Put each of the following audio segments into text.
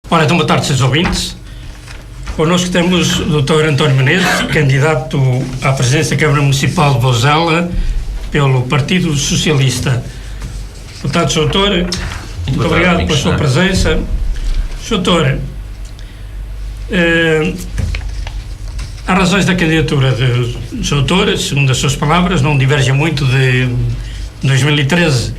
Ora, então, boa tarde, seus ouvintes. Connosco temos o Dr. António Menezes, candidato à presidência da Câmara Municipal de Vozela pelo Partido Socialista. Boa tarde, Sr. Doutor. Muito obrigado pela sua presença. Sr. Doutor, há razões da candidatura do Sr. Doutor, segundo as suas palavras, não divergem muito de 2013.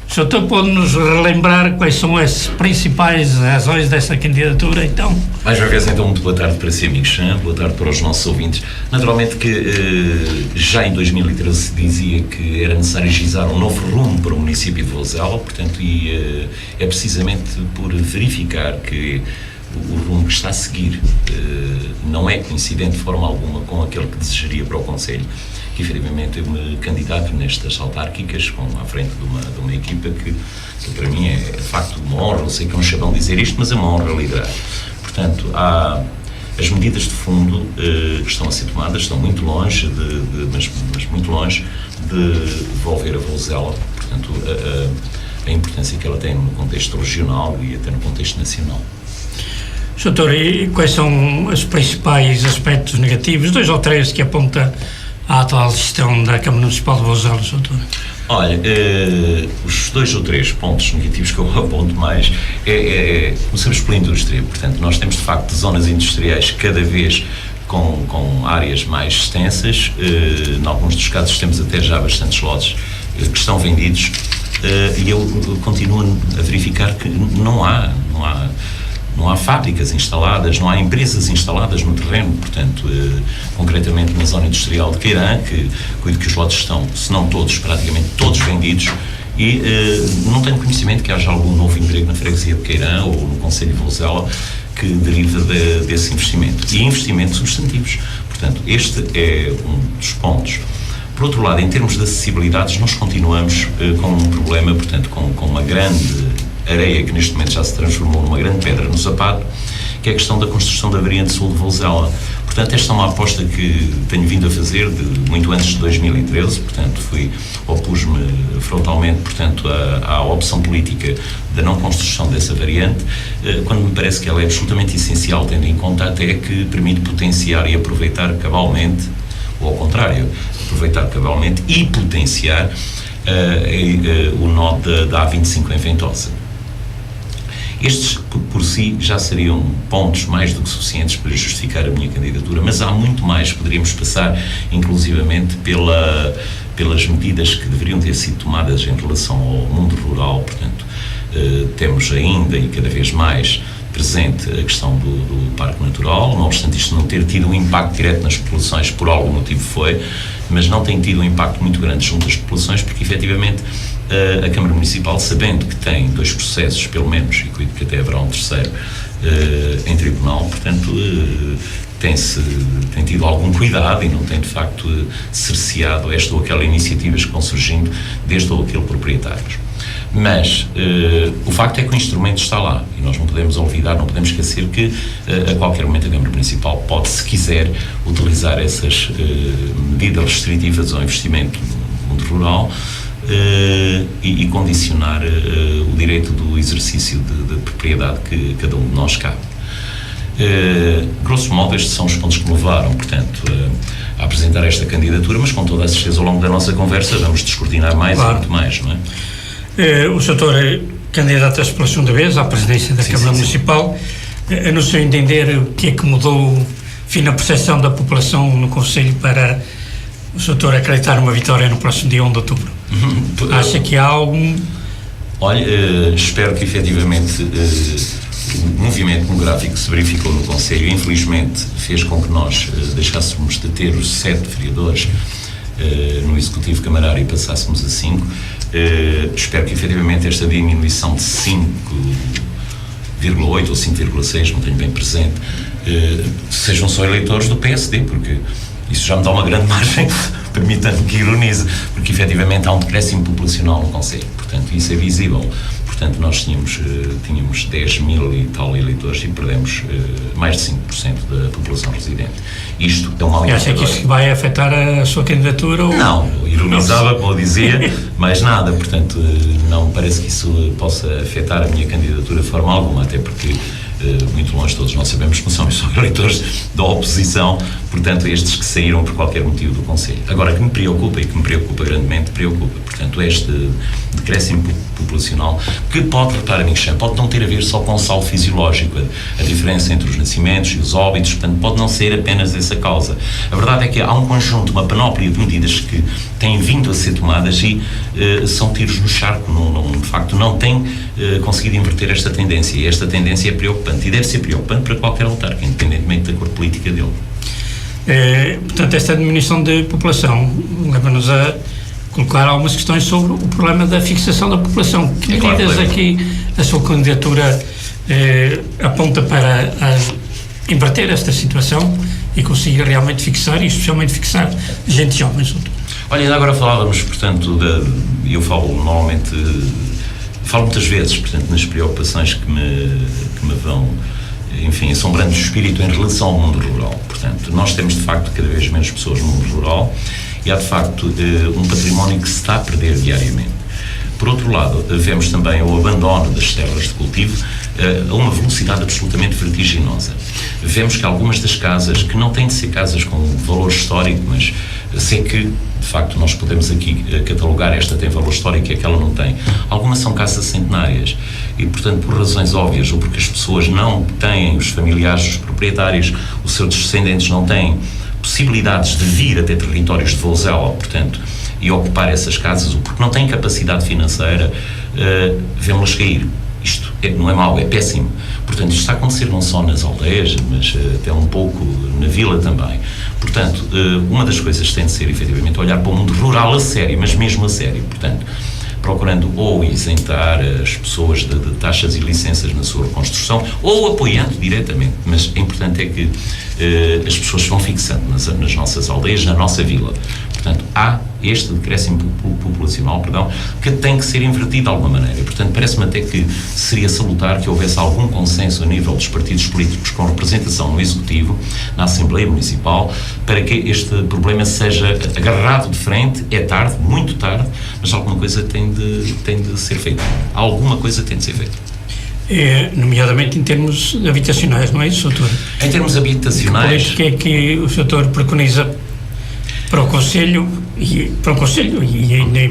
O Sr. Doutor pode-nos relembrar quais são as principais razões dessa candidatura, então? Mais uma vez, então, muito boa tarde para si, amigos. Boa tarde para os nossos ouvintes. Naturalmente que já em 2013 se dizia que era necessário agilizar um novo rumo para o município de Vozela, portanto, e é precisamente por verificar que o rumo que está a seguir não é coincidente de forma alguma com aquele que desejaria para o Conselho, que efetivamente eu me candidato nestas autárquicas à frente de uma equipa que para mim é de facto uma honra. Eu sei que é um chavão dizer isto, mas é uma honra liderar. Portanto, as medidas de fundo que estão a ser tomadas estão muito longe, mas muito longe de devolver a Vozela, portanto, a importância que ela tem no contexto regional e até no contexto nacional. Sr. Doutor, e quais são os principais aspectos negativos, 2 ou 3, que aponta à atual gestão da Câmara Municipal de Vozela, Sr. Doutor? Olha, os 2 ou 3 pontos negativos que eu aponto mais começamos pela indústria. Portanto, nós temos de facto zonas industriais cada vez com áreas mais extensas, em alguns dos casos temos até já bastantes lotes que estão vendidos, e eu continuo a verificar que não há fábricas instaladas, não há empresas instaladas no terreno. Portanto, concretamente na zona industrial de Queirã, que cuido que os lotes estão, se não todos, praticamente todos vendidos, e não tenho conhecimento que haja algum novo emprego na freguesia de Queirã ou no concelho de Vozela que deriva desse investimento. E investimentos substantivos. Portanto, este é um dos pontos. Por outro lado, em termos de acessibilidades, nós continuamos com um problema, portanto, com uma grande areia que neste momento já se transformou numa grande pedra no sapato, que é a questão da construção da variante sul de Vozela. Portanto, esta é uma aposta que tenho vindo a fazer muito antes de 2013, portanto, opus-me frontalmente, portanto, à opção política da não construção dessa variante, quando me parece que ela é absolutamente essencial, tendo em conta até que permite potenciar e aproveitar cabalmente, ou ao contrário, aproveitar cabalmente e potenciar o nó da A25 em Ventosa. Estes, por si, já seriam pontos mais do que suficientes para justificar a minha candidatura, mas há muito mais. Poderíamos passar, inclusivamente, pelas medidas que deveriam ter sido tomadas em relação ao mundo rural. Portanto, temos ainda e cada vez mais presente a questão do Parque Natural, não obstante isto não ter tido um impacto direto nas populações, por algum motivo foi, mas não tem tido um impacto muito grande junto às populações, porque efetivamente a Câmara Municipal, sabendo que tem 2 processos, pelo menos, e cuido que até haverá um terceiro em tribunal, portanto, tem tido algum cuidado e não tem, de facto, cerceado esta ou aquela iniciativas que vão surgindo desde ou aquele proprietários. Mas o facto é que o instrumento está lá e nós não podemos olvidar, não podemos esquecer que a qualquer momento a Câmara Municipal pode, se quiser, utilizar essas medidas restritivas ao investimento no mundo rural e condicionar o direito do exercício de propriedade que cada um de nós cabe. Grosso modo, estes são os pontos que me levaram, portanto, a apresentar esta candidatura, mas com toda a certeza ao longo da nossa conversa vamos descortinar mais e muito mais, não é? O Sr. Doutor candidata-se pela segunda vez à presidência da Câmara Municipal. No seu entender, o que é que mudou, enfim, na percepção da população no Conselho para o Sr. Doutor acreditar numa vitória no próximo dia 1 de outubro? Acha que há algum... Olha, espero que efetivamente o movimento demográfico que se verificou no Conselho, infelizmente, fez com que nós deixássemos de ter os 7 vereadores no Executivo Camarário e passássemos a 5. Espero que efetivamente esta diminuição de 5,8 ou 5,6, não tenho bem presente, sejam só eleitores do PSD, porque isso já me dá uma grande margem, permita-me que ironize, porque efetivamente há um decréscimo populacional no Conselho, portanto isso é visível. Portanto, nós tínhamos 10 mil e tal eleitores e perdemos mais de 5% da população residente. Isto é uma acha que isto vai afetar a sua candidatura? Ou... Não, ironizava, como eu dizia, mais nada. Portanto, não me parece que isso possa afetar a minha candidatura de forma alguma, até porque muito longe, todos nós sabemos que não são eleitores da oposição, portanto, estes que saíram por qualquer motivo do Conselho. Agora, que me preocupa, e que me preocupa grandemente, portanto, este decréscimo populacional, que pode tratar a mim, pode não ter a ver só com o saldo fisiológico, a diferença entre os nascimentos e os óbitos, portanto, pode não ser apenas essa causa. A verdade é que há um conjunto, uma panóplia de medidas que têm vindo a ser tomadas e são tiros no charco, de facto não tem conseguido inverter esta tendência, e esta tendência é preocupante, e deve ser preocupante para qualquer autarca, independentemente da cor política dele. Portanto, esta diminuição de população leva-nos a colocar algumas questões sobre o problema da fixação da população. Que medidas aqui a sua candidatura aponta para inverter esta situação e conseguir realmente fixar, e especialmente fixar gente jovem? Olha, ainda agora falávamos, portanto, eu falo muitas vezes, portanto, nas preocupações que me vão, enfim, assombrando o espírito em relação ao mundo rural. Portanto, nós temos, de facto, cada vez menos pessoas no mundo rural e há, de facto, um património que se está a perder diariamente. Por outro lado, vemos também o abandono das terras de cultivo a uma velocidade absolutamente vertiginosa. Vemos que algumas das casas, que não têm de ser casas com valor histórico, mas sei que, de facto, nós podemos aqui catalogar, esta tem valor histórico e aquela não tem. Algumas são casas centenárias e, portanto, por razões óbvias, ou porque as pessoas não têm, os familiares, os proprietários, os seus descendentes não têm possibilidades de vir até territórios de Vouzela, portanto, e ocupar essas casas, ou porque não têm capacidade financeira, vemos-las cair. Isto não é mau, é péssimo. Portanto, isto está a acontecer não só nas aldeias, mas até um pouco na vila também. Portanto, uma das coisas que tem de ser, efetivamente, olhar para o mundo rural a sério, mas mesmo a sério. Portanto, procurando ou isentar as pessoas de taxas e licenças na sua reconstrução, ou apoiando diretamente. Mas o importante é que as pessoas se vão fixando nas nossas aldeias, na nossa vila. Portanto, há este decréscimo populacional, que tem que ser invertido de alguma maneira. E, portanto, parece-me até que seria salutar que houvesse algum consenso a nível dos partidos políticos com representação no Executivo, na Assembleia Municipal, para que este problema seja agarrado de frente. É tarde, muito tarde, mas alguma coisa tem de ser feita. Alguma coisa tem de ser feita. Nomeadamente em termos habitacionais, não é isso, Sr. Em termos habitacionais... O que é que o Sr. preconiza para o Conselho e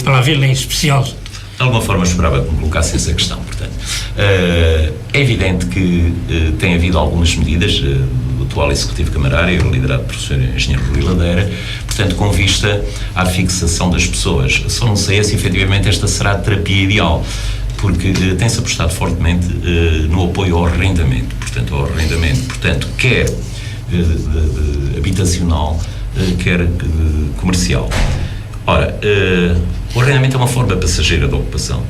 para a Vila em especial? De alguma forma esperava que me colocasse essa questão. Portanto, é evidente que tem havido algumas medidas do atual Executivo Camarário, liderado pelo Sr. Engenheiro Rui Ladeira, portanto, com vista à fixação das pessoas. Só não sei se efetivamente esta será a terapia ideal, porque tem-se apostado fortemente no apoio ao arrendamento, portanto, quer habitacional, quer comercial. Ora, o arrendamento é uma forma passageira de ocupação.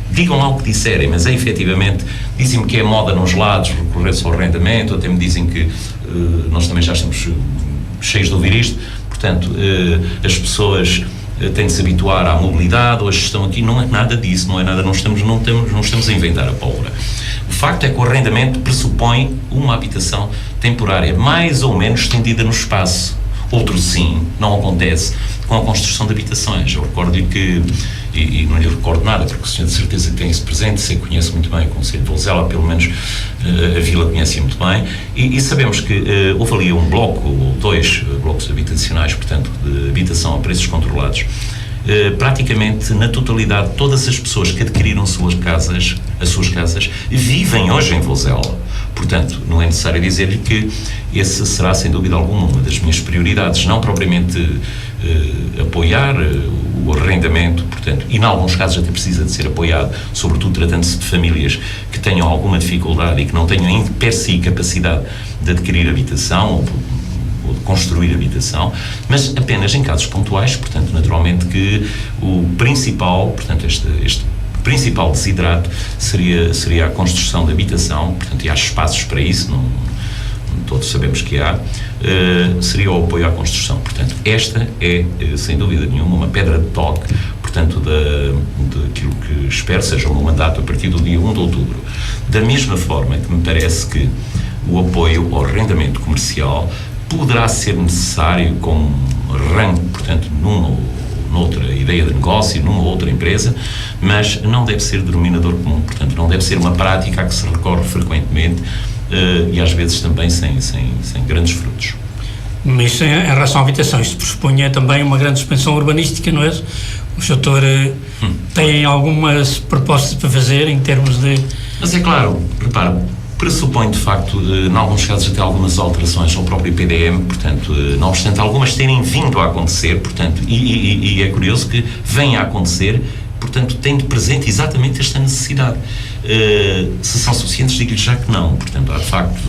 Digam lá o que disserem, mas efetivamente, dizem-me que é moda nos lados recorrer-se ao arrendamento, até me dizem que nós também já estamos cheios de ouvir isto, portanto, as pessoas têm de se habituar à mobilidade ou à gestão aqui. Não é nada disso, não é nada, não estamos a inventar a pólvora. O facto é que o arrendamento pressupõe uma habitação temporária, mais ou menos estendida no espaço. Outro sim, não acontece com a construção de habitações. Eu recordo-lhe que, e não lhe recordo nada, porque o senhor de certeza que tem isso presente, sei que conhece muito bem o Conselho de Vouzela, pelo menos a Vila conhece muito bem, e sabemos que houve ali um bloco, ou 2 blocos habitacionais, portanto, de habitação a preços controlados. Praticamente, na totalidade, todas as pessoas que adquiriram as suas casas, vivem hoje em Vouzela. Portanto, não é necessário dizer-lhe que esse será, sem dúvida alguma, uma das minhas prioridades, não propriamente apoiar o arrendamento, portanto, e em alguns casos até precisa de ser apoiado, sobretudo tratando-se de famílias que tenham alguma dificuldade e que não tenham em per si capacidade de adquirir habitação ou de construir habitação, mas apenas em casos pontuais. Portanto, naturalmente que o principal, portanto, este principal desidrato seria a construção de habitação, portanto, e há espaços para isso, todos sabemos que há, seria o apoio à construção. Portanto, esta é, sem dúvida nenhuma, uma pedra de toque, portanto, daquilo que espero seja o meu mandato a partir do dia 1 de outubro. Da mesma forma que me parece que o apoio ao arrendamento comercial poderá ser necessário com arranque, portanto, noutra ideia de negócio, numa outra empresa, mas não deve ser denominador comum, portanto, não deve ser uma prática a que se recorre frequentemente e às vezes também sem grandes frutos. Mas em relação à habitação, isto pressupunha também uma grande expansão urbanística, não é? O setor tem algumas propostas para fazer em termos de... Mas é claro, repara, pressupõe de facto, em alguns casos até algumas alterações ao próprio PDM, portanto, não obstante algumas terem vindo a acontecer, portanto, e é curioso que venha a acontecer, portanto, tendo presente exatamente esta necessidade. Se são suficientes, digo-lhe já que não, portanto, há de facto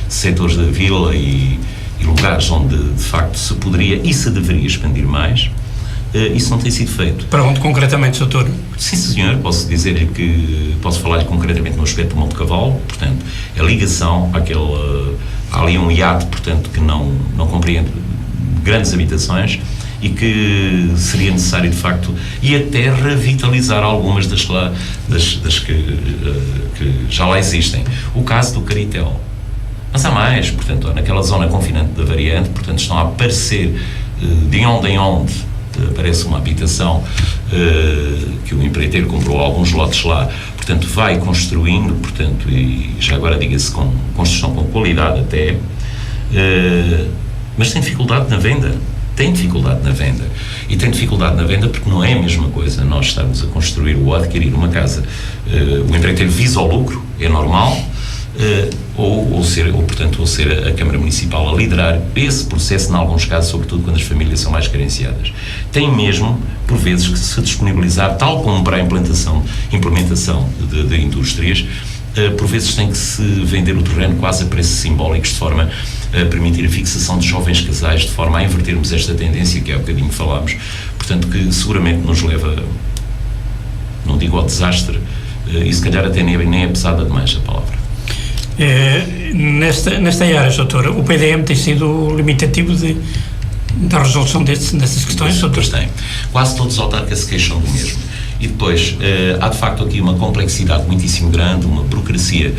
setores da vila e lugares onde de facto se poderia e se deveria expandir mais. Isso não tem sido feito. Para onde concretamente, doutor? Sim, senhor, posso falar-lhe concretamente no aspecto do Monte Cavalo, portanto, a ligação há ali um hiato, portanto, que não compreende grandes habitações e que seria necessário, de facto, e até revitalizar algumas das que já lá existem. O caso do Caritel. Mas há mais, portanto, naquela zona confinante da variante, portanto, estão a aparecer de onde em onde aparece uma habitação que o empreiteiro comprou alguns lotes lá, portanto, vai construindo, portanto, e já agora diga-se com construção com qualidade até, mas tem dificuldade na venda. Tem dificuldade na venda. E tem dificuldade na venda porque não é a mesma coisa nós estarmos a construir ou a adquirir uma casa. O empreiteiro visa o lucro, é normal, ou ser a Câmara Municipal a liderar esse processo, em alguns casos, sobretudo quando as famílias são mais carenciadas. Tem mesmo, por vezes, que se disponibilizar, tal como para a implementação de indústrias, por vezes tem que se vender o terreno quase a preços simbólicos, de forma a permitir a fixação de jovens casais, de forma a invertermos esta tendência que há bocadinho falámos, portanto, que seguramente nos leva, não digo ao desastre, e se calhar até nem é pesada demais a palavra. Nesta área, doutor, o PDM tem sido limitativo da resolução dessas questões? Pois tem. Quase todos os autarcas se queixam do mesmo. E depois, há de facto aqui uma complexidade muitíssimo grande, uma burocracia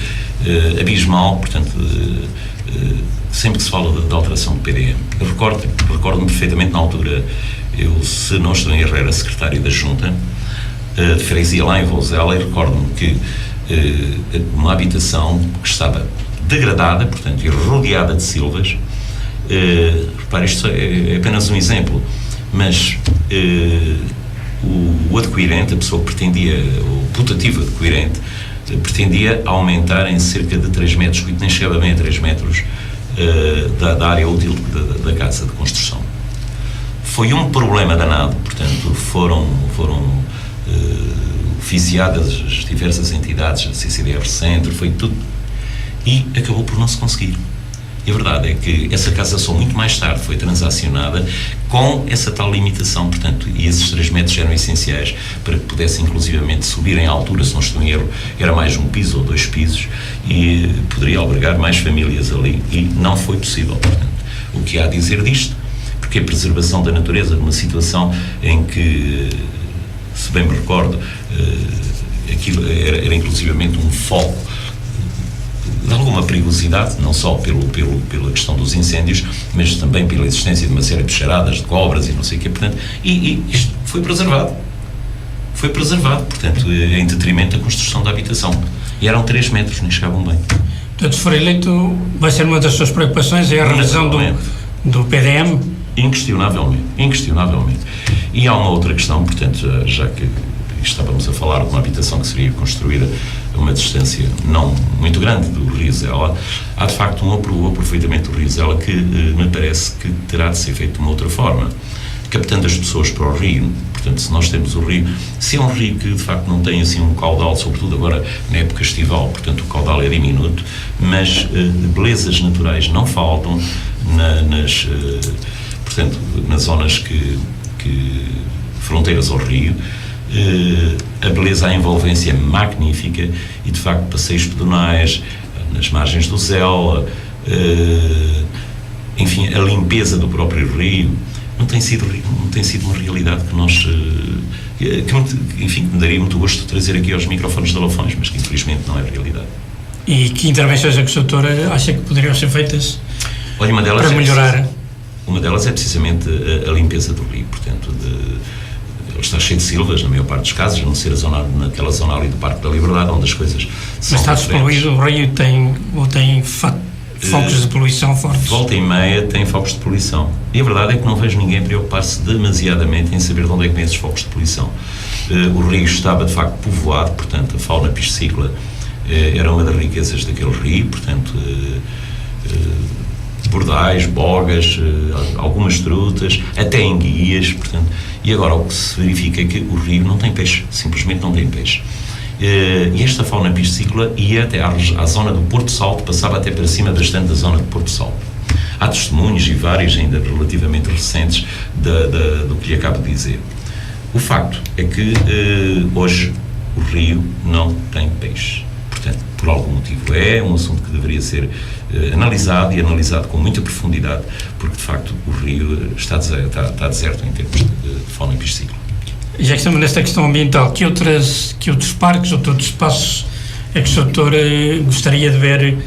abismal, portanto, sempre que se fala de alteração do PDM. Eu recordo-me perfeitamente na altura, eu, se não estou em erro, era secretário da Junta de Freguesia lá em Vouzela, e recordo-me que uma habitação que estava degradada, portanto, e rodeada de silvas, repare, isto é apenas um exemplo, mas o adquirente, a pessoa que pretendia, o putativo adquirente, pretendia aumentar em cerca de 3 metros, que nem chegava bem a 3 metros da área útil da casa de construção. Foi um problema danado, portanto, foram oficiadas as diversas entidades, a CCDR Centro, foi tudo, e acabou por não se conseguir. E a verdade é que essa casa só muito mais tarde foi transacionada com essa tal limitação, portanto, e esses 3 metros eram essenciais para que pudesse inclusivamente subir em altura, se não estou em erro, era mais um piso ou 2 pisos, e poderia albergar mais famílias ali, e não foi possível, portanto. O que há a dizer disto? Porque a preservação da natureza, numa situação em que, se bem me recordo, aquilo era inclusivamente um foco de alguma perigosidade, não só pela questão dos incêndios, mas também pela existência de uma série de charadas, de cobras e não sei o quê, portanto, e isto foi preservado, portanto, em detrimento da construção da habitação. E eram 3 metros, nem chegavam bem. Portanto, se for eleito, vai ser uma das suas preocupações, é a revisão do PDM? Inquestionavelmente. E há uma outra questão, portanto, já que estávamos a falar de uma habitação que seria construída a uma distância não muito grande do Rio Zela, há de facto um aproveitamento do Rio Zela que me parece que terá de ser feito de uma outra forma, captando as pessoas para o rio. Portanto, se nós temos o rio, se é um rio que de facto não tem assim um caudal, sobretudo agora na época estival, portanto o caudal é diminuto, mas belezas naturais não faltam nas zonas que fronteiras ao rio, a beleza, a envolvência é magnífica, e de facto passeios pedonais nas margens do Zela, enfim, a limpeza do próprio rio, não tem sido uma realidade que nós, que me daria muito gosto de trazer aqui aos microfones de Lafões, mas que infelizmente não é realidade. E que intervenções é que o doutor acha que poderiam ser feitas? Olha, uma delas para melhorar? Uma delas é precisamente a limpeza do rio, portanto, está cheio de silvas, na maior parte dos casos, a não ser naquela zona ali do Parque da Liberdade, onde as coisas são. Mas está despoluído, o rio tem focos de poluição fortes. Volta e meia tem focos de poluição. E a verdade é que não vejo ninguém preocupar-se demasiadamente em saber de onde é que vêm esses focos de poluição. O rio estava de facto povoado, portanto a fauna piscícola era uma das riquezas daquele rio, portanto bordais, bogas, algumas trutas, até enguias, portanto, e agora o que se verifica é que o rio não tem peixe, simplesmente não tem peixe. E esta fauna piscícola ia até à zona do Porto Salto, passava até para cima bastante da zona do Porto Salto. Há testemunhos e vários ainda relativamente recentes do que lhe acabo de dizer. O facto é que hoje o rio não tem peixe. Portanto, por algum motivo é um assunto que deveria ser analisado e analisado com muita profundidade, porque de facto o rio está deserto em termos de fauna piscícola. Já que estamos nesta questão ambiental, que outros parques ou outros espaços é que o doutor gostaria de ver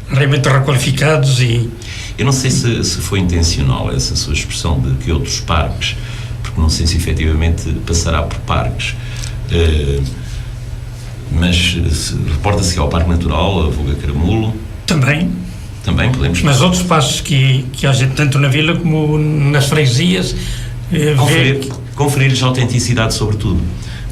realmente requalificados? Eu não sei se foi intencional essa sua expressão de que outros parques, porque não sei se efetivamente passará por parques, mas reporta-se ao Parque Natural, a Voga Caramulo. Também podemos... Mas outros espaços que há gente tanto na vila como nas freguesias... Conferir-lhes autenticidade sobre tudo.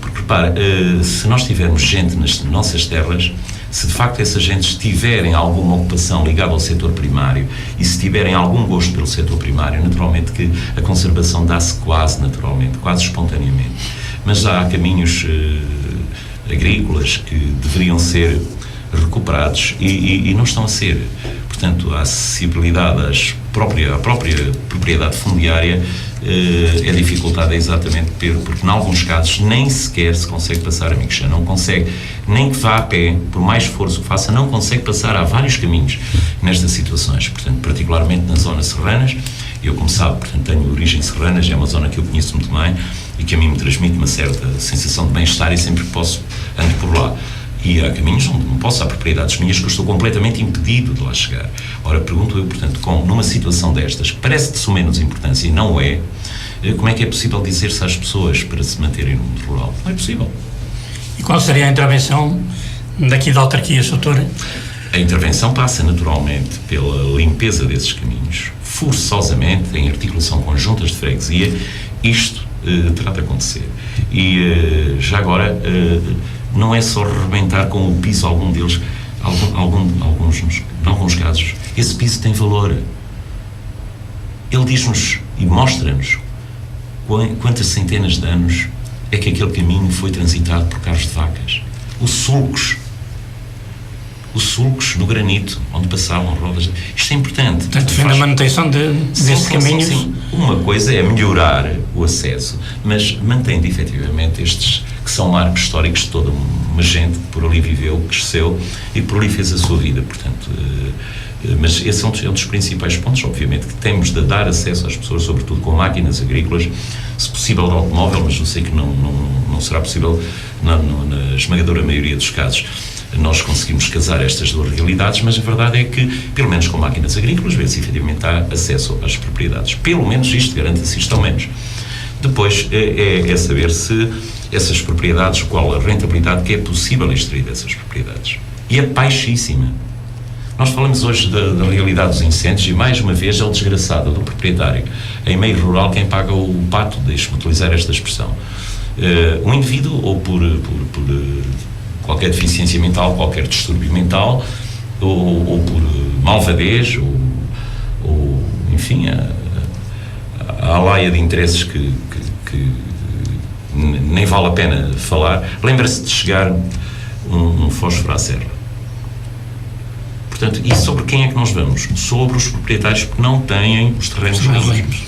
Porque, repara, se nós tivermos gente nas nossas terras, se de facto essas gentes tiverem alguma ocupação ligada ao setor primário e se tiverem algum gosto pelo setor primário, naturalmente que a conservação dá-se quase naturalmente, quase espontaneamente. Mas há caminhos agrícolas que deveriam ser recuperados e não estão a ser. Portanto, a acessibilidade à própria propriedade fundiária é dificultada exatamente porque, em alguns casos, nem sequer se consegue passar a Miguxã, não consegue, nem que vá a pé, por mais esforço que faça, não consegue passar. Há vários caminhos nestas situações, portanto, particularmente na zona serranas. Eu, como sabe, portanto, tenho origem serranas, é uma zona que eu conheço muito bem e que a mim me transmite uma certa sensação de bem-estar e sempre que posso ando por lá. E há caminhos onde não posso, há propriedades minhas que eu estou completamente impedido de lá chegar. Ora, pergunto eu, portanto, numa situação destas, que parece de suma menos importância e não é, como é que é possível dizer-se às pessoas para se manterem no mundo rural? Não é possível. E qual seria a intervenção daqui da autarquia, doutor? A intervenção passa naturalmente pela limpeza desses caminhos, forçosamente, em articulação com as juntas de freguesia, isto terá de acontecer. E já agora... não é só rebentar com o piso algum deles, em alguns casos, esse piso tem valor. Ele diz-nos e mostra-nos quantas centenas de anos é que aquele caminho foi transitado por carros de vacas. Os sulcos no granito, onde passavam rodas. Isto é importante. Portanto, defende a manutenção desses caminhos. Sim. Uma coisa é melhorar o acesso, mas mantendo efetivamente estes que são marcos históricos de toda uma gente que por ali viveu, cresceu e por ali fez a sua vida. Portanto, mas esse é um dos principais pontos, obviamente, que temos de dar acesso às pessoas, sobretudo com máquinas agrícolas, se possível de automóvel, mas eu sei que não será possível na esmagadora maioria dos casos. Nós conseguimos casar estas duas realidades, mas a verdade é que, pelo menos com máquinas agrícolas, vê-se efetivamente há acesso às propriedades. Pelo menos isto garante-se, isto ao menos. Depois é saber se essas propriedades, qual a rentabilidade que é possível extrair dessas propriedades. E é baixíssima. Nós falamos hoje da realidade dos incêndios e, mais uma vez, é o desgraçado do proprietário. Em meio rural, quem paga o pato, deixe-me utilizar esta expressão. Um indivíduo, ou por qualquer deficiência mental, qualquer distúrbio mental, ou por malvadez, ou enfim, a laia de interesses que nem vale a pena falar. Lembra-se de chegar um fósforo à serra. Portanto, e sobre quem é que nós vamos? Sobre os proprietários que não têm os terrenos limpos.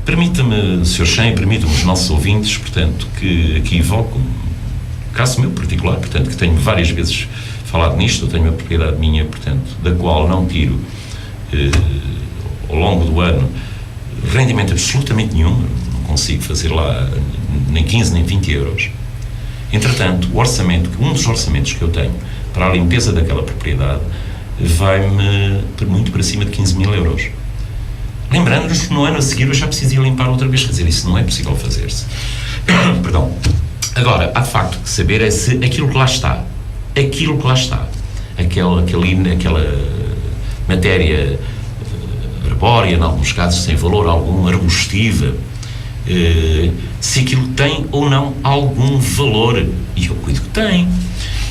Permita-me, Sr. Chem, permitam-me os nossos ouvintes, portanto, que aqui evoco um caso meu particular, portanto, que tenho várias vezes falado nisto. Eu tenho uma propriedade minha, portanto, da qual não tiro ao longo do ano rendimento absolutamente nenhum, não consigo fazer lá nem 15 nem 20 euros. Entretanto, um dos orçamentos que eu tenho para a limpeza daquela propriedade vai-me muito para cima de 15 mil euros. lembrando-nos que no ano a seguir eu já preciso ir limpar outra vez, quer dizer, isso não é possível fazer-se. Perdão. Agora, há de facto que saber é se aquilo que lá está, aquela matéria arbórea, em alguns casos sem valor algum, arbustiva, se aquilo tem ou não algum valor, e eu cuido que tem.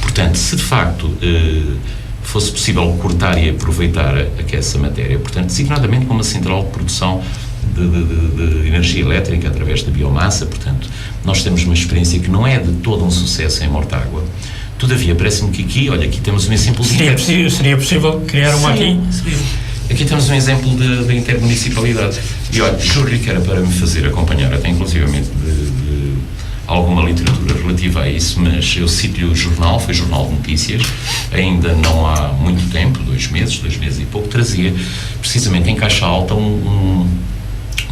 Portanto, se de facto fosse possível cortar e aproveitar essa matéria, portanto, designadamente como uma central de produção de energia elétrica através da biomassa, portanto, nós temos uma experiência que não é de todo um sucesso em Mortágua. Todavia, parece-me que aqui temos um exemplo... Seria possível criar uma aqui? Aqui temos um exemplo da intermunicipalidade. E olha, juro-lhe que era para me fazer acompanhar, até inclusivamente de alguma literatura relativa a isso, mas eu cito-lhe o jornal, foi Jornal de Notícias, ainda não há muito tempo, 2 meses e pouco, trazia precisamente em caixa alta um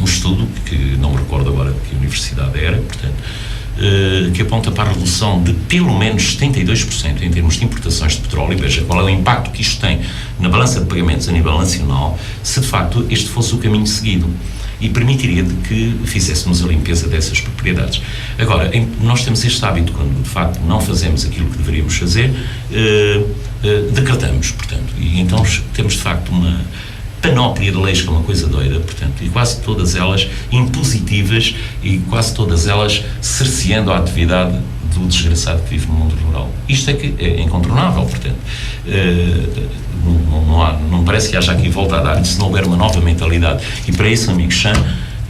estudo, que não me recordo agora de que universidade era, portanto, que aponta para a redução de pelo menos 72% em termos de importações de petróleo, e veja qual é o impacto que isto tem na balança de pagamentos a nível nacional, se de facto este fosse o caminho seguido, e permitiria de que fizéssemos a limpeza dessas propriedades. Agora, nós temos este hábito, quando de facto não fazemos aquilo que deveríamos fazer, decretamos, portanto, e então temos de facto uma panóplia de leis, que é uma coisa doida, portanto, e quase todas elas impositivas e quase todas elas cerceando a atividade do desgraçado que vive no mundo rural. Isto é que é incontornável, portanto, não parece que haja aqui volta a dar, se não houver uma nova mentalidade, e para isso, amigo Chan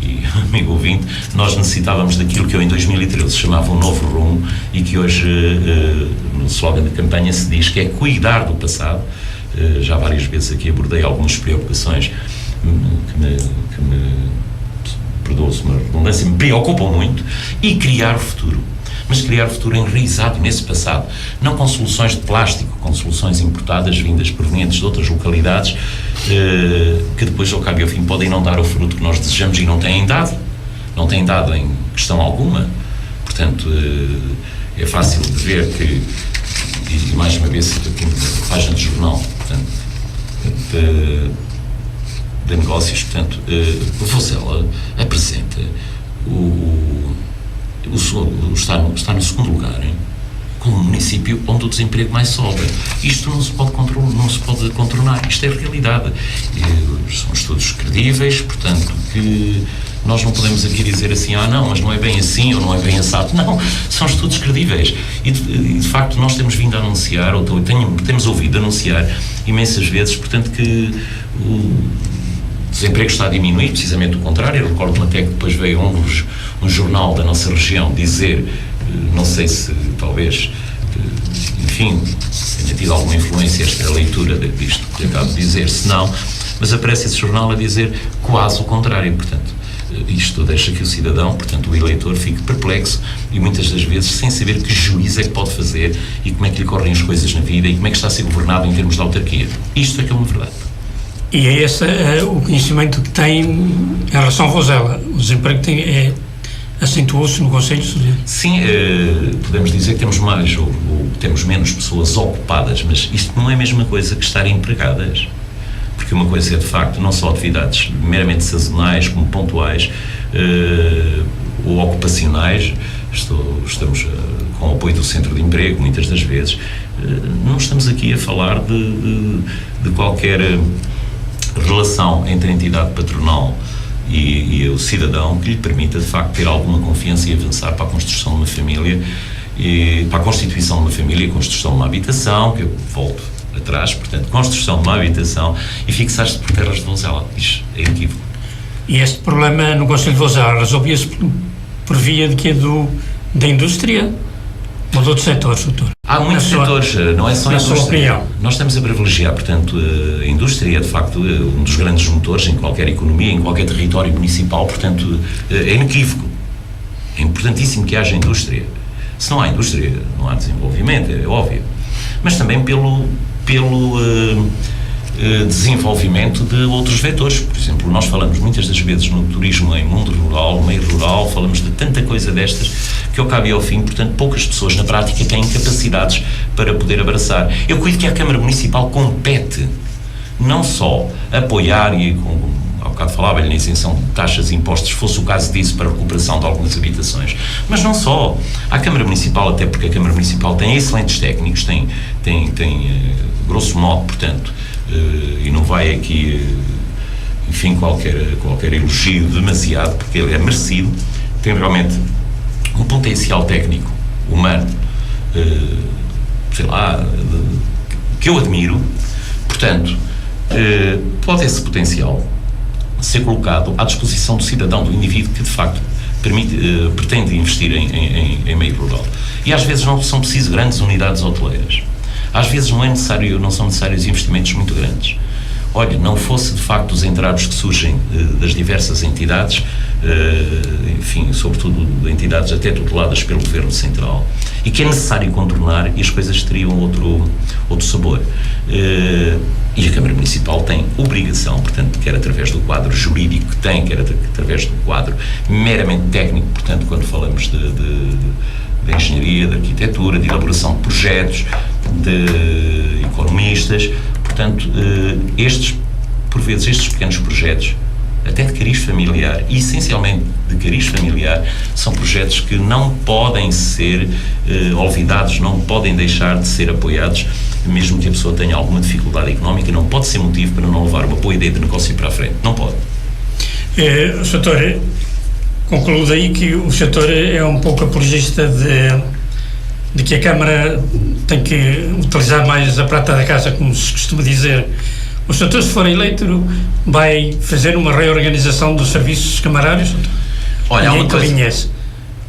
e amigo ouvinte, nós necessitávamos daquilo que eu em 2013 chamava um novo rumo, e que hoje no slogan da campanha se diz que é cuidar do passado. Já várias vezes aqui abordei algumas preocupações que me perdoa-se uma redundância, me preocupam muito, e criar o futuro. Mas criar o futuro enraizado nesse passado, não com soluções de plástico, com soluções importadas, vindas, provenientes de outras localidades, que depois, ao cabo e ao fim, podem não dar o fruto que nós desejamos, e não têm dado em questão alguma. Portanto, é fácil de ver que, e mais uma vez, aqui na página de jornal, portanto, de negócios, portanto, o Vozela apresenta está no segundo lugar, hein, como município onde o desemprego mais sobe. Isto não se pode contornar, isto é realidade. São estudos credíveis, portanto, que nós não podemos aqui dizer assim, não, mas não é bem assim, ou não é bem assado. Não, são estudos credíveis. E de facto, nós temos vindo a anunciar, ou temos ouvido anunciar imensas vezes, portanto, que o desemprego está a diminuir, precisamente o contrário. Eu recordo-me até que depois veio um jornal da nossa região dizer, não sei se talvez, enfim, tenha tido alguma influência esta leitura disto que acabo de dizer, se não, mas aparece esse jornal a dizer quase o contrário. Portanto, isto deixa que o cidadão, portanto o eleitor, fique perplexo e muitas das vezes sem saber que juízo é que pode fazer e como é que lhe correm as coisas na vida e como é que está a ser governado em termos de autarquia. Isto é que é uma verdade. E é esse o conhecimento que tem em relação ao Vozela. O desemprego acentuou-se no Conselho? Sim, podemos dizer que temos mais ou temos menos pessoas ocupadas, mas isto não é a mesma coisa que estar empregadas. Porque uma coisa é, de facto, não só atividades meramente sazonais, como pontuais, ou ocupacionais. Estamos com o apoio do Centro de Emprego, muitas das vezes. Não estamos aqui a falar de qualquer relação entre a entidade patronal e o cidadão que lhe permita, de facto, ter alguma confiança e avançar para a construção de uma família, e para a constituição de uma família e construção de uma habitação, que eu volto atrás, portanto, construção de uma habitação e fixar-se por terras de Vozela. Isto é inequívoco. E este problema no Conselho de Vozela resolvia-se por via de que da indústria ou de outros setores, doutor? Há muitos setores, não é só a indústria. Nós estamos a privilegiar, portanto, a indústria é, de facto, um dos grandes motores em qualquer economia, em qualquer território municipal, portanto, é inequívoco. É importantíssimo que haja indústria. Se não há indústria, não há desenvolvimento, é óbvio. Mas também pelo desenvolvimento de outros vetores. Por exemplo, nós falamos muitas das vezes no turismo em mundo rural, meio rural, falamos de tanta coisa destas que ao cabo e ao fim, portanto, poucas pessoas na prática têm capacidades para poder abraçar. Eu cuido que a Câmara Municipal compete não só apoiar e há bocado falava-lhe na isenção de taxas e impostos, se fosse o caso disso, para a recuperação de algumas habitações. Mas não só. A Câmara Municipal, até porque a Câmara Municipal tem excelentes técnicos, tem grosso modo, portanto, e não vai aqui, enfim, qualquer elogio demasiado, porque ele é merecido, tem realmente um potencial técnico, humano, sei lá, que eu admiro. Portanto, pode esse potencial ser colocado à disposição do cidadão, do indivíduo que de facto pretende investir em meio rural. E às vezes não são precisas grandes unidades hoteleiras. Às vezes não são necessários investimentos muito grandes. Olha, não fosse de facto os entraves que surgem das diversas entidades, enfim, sobretudo de entidades até tuteladas pelo Governo Central, e que é necessário contornar, e as coisas teriam outro sabor. E a Câmara Municipal tem obrigação, portanto, quer através do quadro jurídico que tem, quer através do quadro meramente técnico, portanto, quando falamos de engenharia, de arquitetura, de elaboração de projetos, de economistas, portanto, por vezes, estes pequenos projetos, até de cariz familiar, e essencialmente de cariz familiar, são projetos que não podem ser olvidados, não podem deixar de ser apoiados, mesmo que a pessoa tenha alguma dificuldade económica, não pode ser motivo para não levar uma boa ideia de negócio para a frente, não pode. O Sr. concluo daí que o Sr. é um pouco apologista de que a Câmara tem que utilizar mais a prata da casa, como se costuma dizer. O Sr. se for eleito, vai fazer uma reorganização dos serviços camarários? Olha, há uma coisa.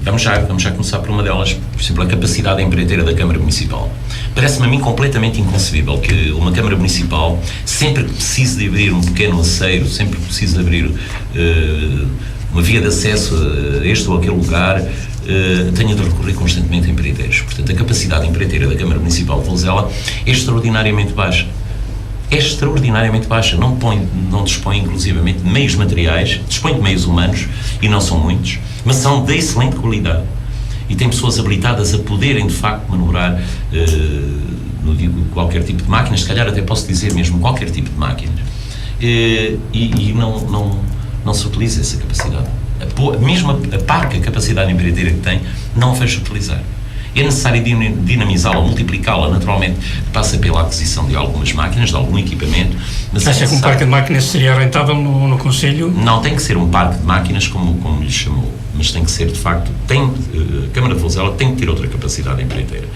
Vamos já começar por uma delas, por exemplo, a capacidade empreiteira da Câmara Municipal. Parece-me a mim completamente inconcebível que uma Câmara Municipal, sempre que precise de abrir um pequeno aceiro, sempre que precise de abrir uma via de acesso a este ou aquele lugar, tenha de recorrer constantemente a empreiteiros. Portanto, a capacidade empreiteira da Câmara Municipal de Vozela é extraordinariamente baixa. É extraordinariamente baixa. Não dispõe, inclusivamente, de meios materiais, dispõe de meios humanos, e não são muitos, mas são de excelente qualidade. E tem pessoas habilitadas a poderem, de facto, manobrar qualquer tipo de máquinas, se calhar até posso dizer mesmo qualquer tipo de máquinas. E não se utiliza essa capacidade. Mesmo a parca capacidade empreiteira que tem, não a vejo utilizar. É necessário dinamizá-la, multiplicá-la, naturalmente passa pela aquisição de algumas máquinas, de algum equipamento. Mas acha que um parque de máquinas seria rentável no Conselho? Não tem que ser um parque de máquinas, como lhe chamou, mas tem que ser, de facto, a Câmara de Vozela tem que ter outra capacidade empreiteira.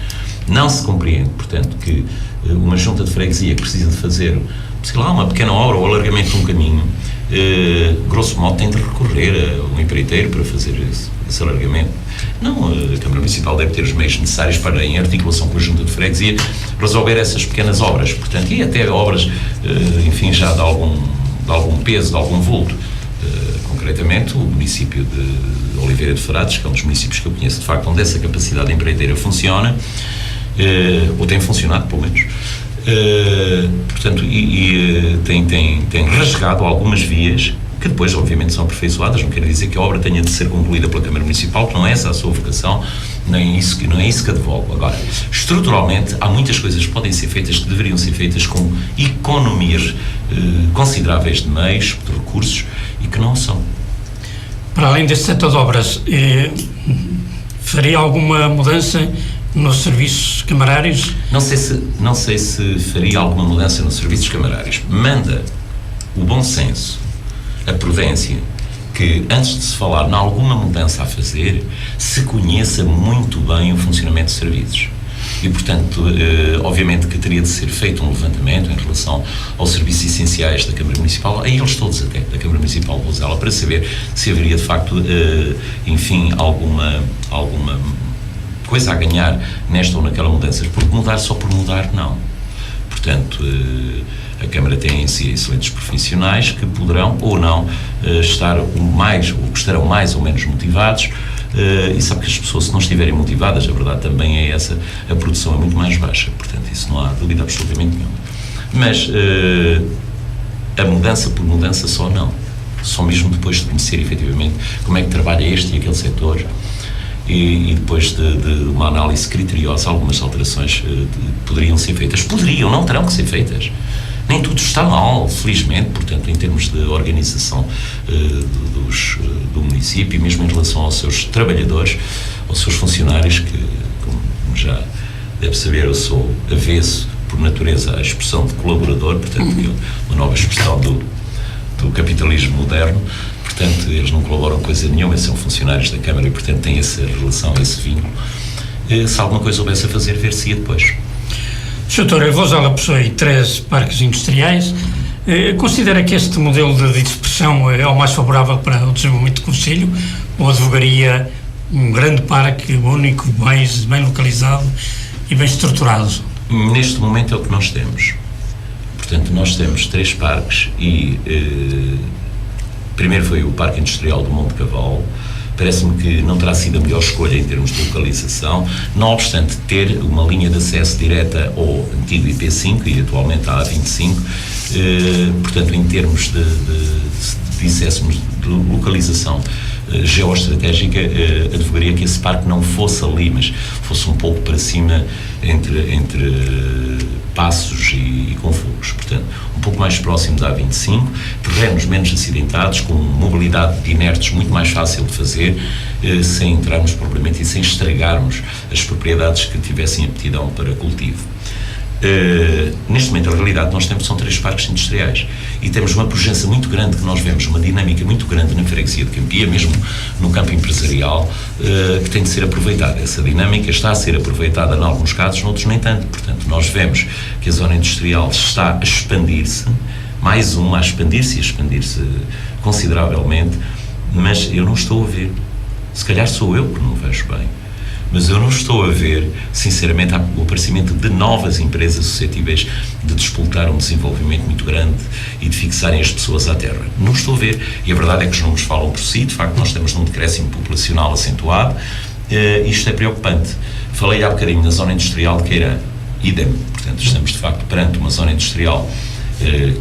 Não se compreende, portanto, que uma junta de freguesia que precisa de fazer, sei lá, uma pequena obra ou alargamento de um caminho, grosso modo tem de recorrer a um empreiteiro para fazer esse alargamento. Não, a Câmara Municipal deve ter os meios necessários para, em articulação com a Junta de Freguesia, resolver essas pequenas obras, portanto, e até obras, enfim, já de algum peso, de algum vulto. Concretamente, o município de Oliveira de Frades, que é um dos municípios que eu conheço, de facto, onde essa capacidade empreiteira funciona, ou tem funcionado, pelo menos. Portanto, tem rasgado algumas vias que depois, obviamente, são aperfeiçoadas. Não quero dizer que a obra tenha de ser concluída pela Câmara Municipal, que não é essa a sua vocação, não é isso que advogo. Agora, estruturalmente, há muitas coisas que podem ser feitas, que deveriam ser feitas com economias consideráveis de meios, de recursos, e que não são. Para além deste setor de obras, faria alguma mudança nos serviços camarários? Não sei se faria alguma mudança nos serviços camarários. Manda o bom senso, a prudência, que antes de se falar em alguma mudança a fazer, se conheça muito bem o funcionamento de serviços. E, portanto, obviamente que teria de ser feito um levantamento em relação aos serviços essenciais da Câmara Municipal, a eles todos até, da Câmara Municipal de Vozela, para saber se haveria de facto, enfim, alguma coisa a ganhar nesta ou naquela mudança, porque mudar só por mudar, não. Portanto, a Câmara tem em si excelentes profissionais que poderão ou não estar mais, ou que estarão mais ou menos motivados, e sabe que as pessoas, se não estiverem motivadas, a verdade também é essa, a produção é muito mais baixa, portanto isso não há dúvida absolutamente nenhuma. Mas a mudança por mudança só não, só mesmo depois de conhecer efetivamente como é que trabalha este e aquele setor, e depois de uma análise criteriosa, algumas alterações poderiam ser feitas, não terão que ser feitas. Nem tudo está mal, felizmente, portanto, em termos de organização do município, e mesmo em relação aos seus trabalhadores, aos seus funcionários, que, como já deve saber, eu sou avesso, por natureza, à expressão de colaborador, portanto, uma nova expressão do capitalismo moderno. Portanto, eles não colaboram coisa nenhuma, são funcionários da Câmara e, portanto, têm essa relação, esse vínculo. Se alguma coisa houvesse a fazer, ver-se-ia depois. Sr. Doutor, Vouzela possui 13 parques industriais. Considera que este modelo de dispersão é o mais favorável para o desenvolvimento do Concelho, ou advogaria um grande parque único, bem localizado e bem estruturado? Neste momento é o que nós temos. Portanto, nós temos 3 parques e primeiro foi o Parque Industrial do Monte Cavalo. Parece-me que não terá sido a melhor escolha em termos de localização, não obstante ter uma linha de acesso direta ao antigo IP5 e atualmente à A25, portanto, em termos de localização geoestratégica, advogaria que esse parque não fosse ali, mas fosse um pouco para cima entre Passos e Confugos, portanto, um pouco mais próximo da A25, terrenos menos acidentados, com mobilidade de inertes muito mais fácil de fazer, sem entrarmos propriamente e sem estragarmos as propriedades que tivessem aptidão para cultivo. Neste momento, a realidade que nós temos são 3 parques industriais e temos uma pujança muito grande, que nós vemos uma dinâmica muito grande na freguesia de Campia, mesmo no campo empresarial, que tem de ser aproveitada. Essa dinâmica está a ser aproveitada em alguns casos, noutros nem tanto. Portanto, nós vemos que a zona industrial está a expandir-se, mais uma a expandir-se consideravelmente, mas eu não estou a ver. Se calhar sou eu que não vejo bem. Mas eu não estou a ver, sinceramente, o aparecimento de novas empresas suscetíveis de despoltar um desenvolvimento muito grande e de fixarem as pessoas à terra. Não estou a ver. E a verdade é que os números falam por si. De facto, nós temos um decréscimo populacional acentuado. Isto é preocupante. Falei há bocadinho na zona industrial de Queirã. Idem. Portanto, estamos, de facto, perante uma zona industrial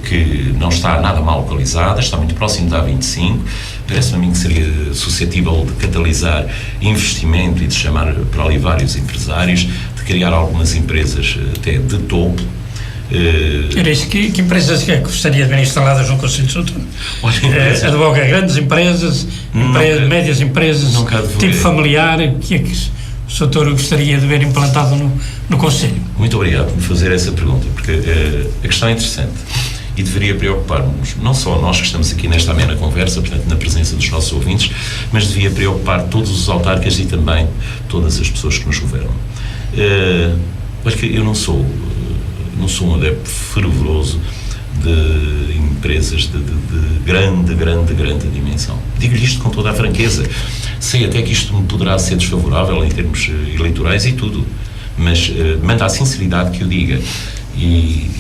que não está nada mal localizada, está muito próximo da A25, parece-me a mim que seria suscetível de catalisar investimento e de chamar para ali vários empresários, de criar algumas empresas até de topo. Era isso, que empresas é que gostaria de ver instaladas no Concelho de Santana? Advoga grandes empresas, médias empresas, tipo familiar, o que é que o Sr. Doutor gostaria de ver implantado no Concelho? Muito obrigado por me fazer essa pergunta, porque a questão é interessante e deveria preocupar-nos, não só nós que estamos aqui nesta amena conversa, portanto, na presença dos nossos ouvintes, mas devia preocupar todos os autarcas e também todas as pessoas que nos governam. Porque eu não sou um adepto fervoroso de empresas de grande dimensão. Digo-lhe isto com toda a franqueza. Sei até que isto me poderá ser desfavorável em termos eleitorais e tudo, mas manda a sinceridade que eu diga. E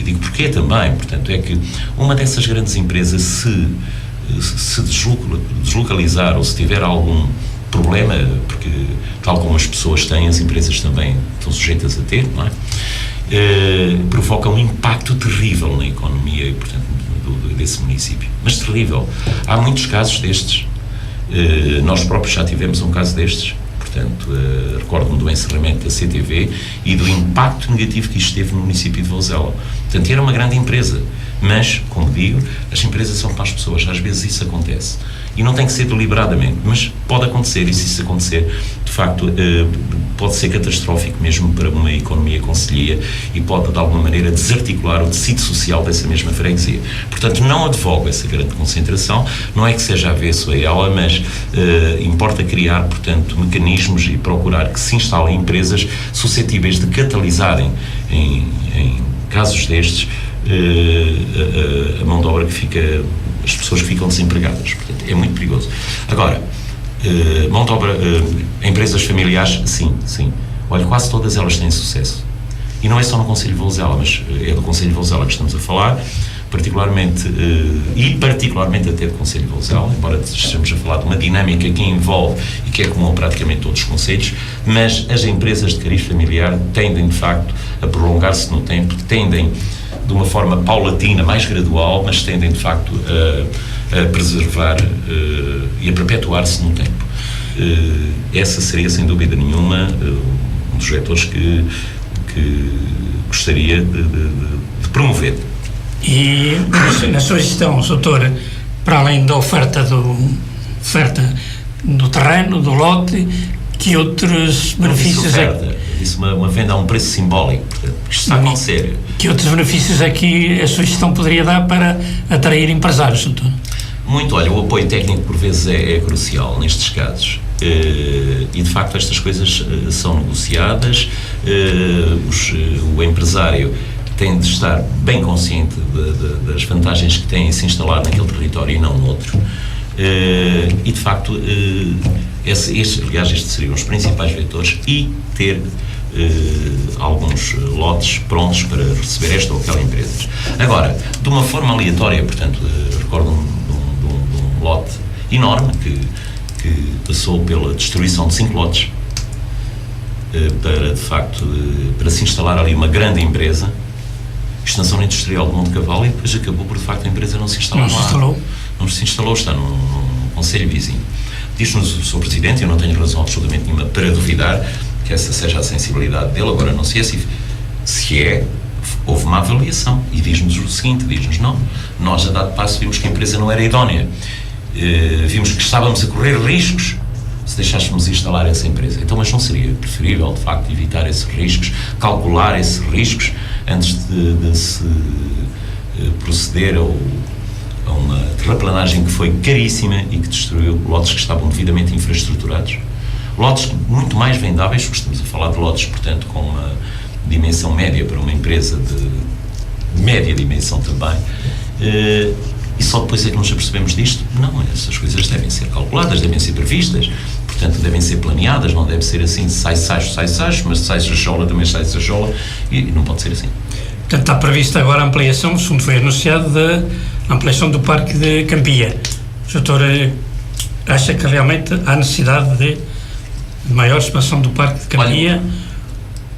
digo porquê também. Portanto, é que uma dessas grandes empresas, se deslocalizar ou se tiver algum problema, porque tal como as pessoas têm, as empresas também estão sujeitas a ter, não é? Provoca um impacto terrível na economia, portanto, desse município. Mas terrível. Há muitos casos destes. Nós próprios já tivemos um caso destes. Portanto, recordo-me do encerramento da CTV e do impacto negativo que isto teve no município de Vouzela. Portanto, era uma grande empresa. Mas, como digo, as empresas são para as pessoas. Às vezes isso acontece. E não tem que ser deliberadamente, mas pode acontecer, e se isso acontecer, de facto, pode ser catastrófico mesmo para uma economia concelhia e pode, de alguma maneira, desarticular o tecido social dessa mesma freguesia. Portanto, não advogo essa grande concentração, não é que seja avesso a ela, mas importa criar, portanto, mecanismos e procurar que se instalem empresas suscetíveis de catalisarem, em casos destes, a mão de obra que fica, as pessoas que ficam desempregadas. Portanto, é muito perigoso. Agora, mão de obra, empresas familiares, sim. Olha, quase todas elas têm sucesso. E não é só no Concelho de Vouzela, mas é do Concelho de Vouzela que estamos a falar, particularmente até do Concelho de Vouzela, embora estejamos a falar de uma dinâmica que envolve e que é comum a praticamente todos os concelhos, mas as empresas de cariz familiar tendem, de facto, a prolongar-se no tempo, tendem de uma forma paulatina, mais gradual, mas tendem, de facto, a preservar e a perpetuar-se no tempo. Essa seria, sem dúvida nenhuma, um dos vetores que gostaria de promover. E na sua gestão, doutor, para além da oferta do terreno, do lote, que outros benefícios Isso uma venda a um preço simbólico, portanto, isto está a acontecer. Que outros benefícios é que a sua gestão poderia dar para atrair empresários, doutor? Muito, olha, o apoio técnico por vezes é crucial nestes casos. E de facto estas coisas são negociadas, o empresário tem de estar bem consciente das vantagens que tem em se instalar naquele território e não noutro. E de facto estes seriam os principais vetores, e ter alguns lotes prontos para receber esta ou aquela empresa. Agora, de uma forma aleatória, portanto, recordo de um lote enorme que passou pela destruição de 5 lotes para, de facto, para se instalar ali uma grande empresa, isto na zona industrial de Monte Cavalo, e depois acabou por, de facto, a empresa não se instalar lá. Não se instalou, está num concelho vizinho. Diz-nos o Sr. Presidente, eu não tenho razão absolutamente nenhuma para duvidar que essa seja a sensibilidade dele. Agora, não sei se houve uma avaliação, e diz-nos o seguinte, diz-nos, não, nós a dado passo vimos que a empresa não era idónea, vimos que estávamos a correr riscos se deixássemos instalar essa empresa. Então, mas não seria preferível, de facto, evitar esses riscos, calcular esses riscos antes de se proceder a uma terraplanagem que foi caríssima e que destruiu lotes que estavam devidamente infraestruturados, lotes muito mais vendáveis, porque estamos a falar de lotes, portanto, com uma dimensão média para uma empresa de média dimensão também, e só depois é que nos apercebemos disto. Não, essas coisas devem ser calculadas, devem ser previstas, portanto, devem ser planeadas, não deve ser assim, sai sacho, mas sai sachola, também sai sachola, e não pode ser assim. Portanto, está prevista agora a ampliação, segundo foi anunciado, da ampliação do Parque de Campia. O doutor acha que realmente há necessidade de maior expansão do Parque de Campia? Olha,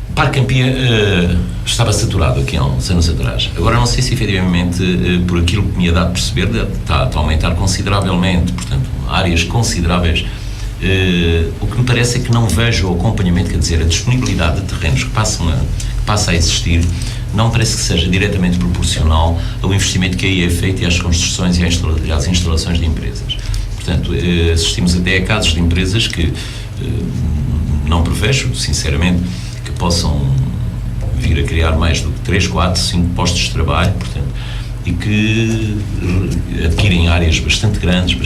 o Parque Campia estava saturado aqui há uns anos atrás. Agora não sei se efetivamente, por aquilo que me ia dar a perceber, está a aumentar consideravelmente, portanto, áreas consideráveis. O que me parece é que não vejo o acompanhamento, quer dizer, a disponibilidade de terrenos que passa a existir, não me parece que seja diretamente proporcional ao investimento que aí é feito e às construções e às instalações de empresas. Portanto, assistimos até a casos de empresas que não prevejo, sinceramente, que possam vir a criar mais do que 3, 4, 5 postos de trabalho, portanto, e que adquirem áreas bastante grandes,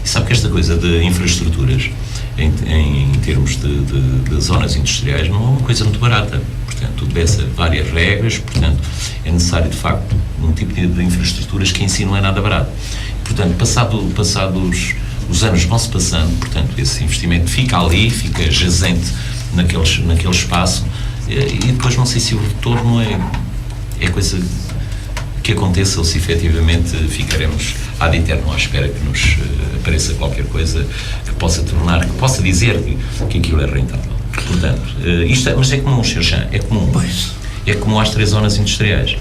e sabe que esta coisa de infraestruturas em termos de zonas industriais não é uma coisa muito barata, portanto, obedece a várias regras, portanto, é necessário de facto um tipo de infraestruturas que em si não é nada barato. Portanto, passados os anos vão-se passando, portanto, esse investimento fica ali, fica jazente naquele espaço, e depois não sei se o retorno é coisa que aconteça, ou se efetivamente ficaremos ad eterno à espera que nos apareça qualquer coisa que possa dizer que aquilo é rentável. Portanto, mas é comum, Sr. Chan, é comum. É comum às 3 zonas industriais.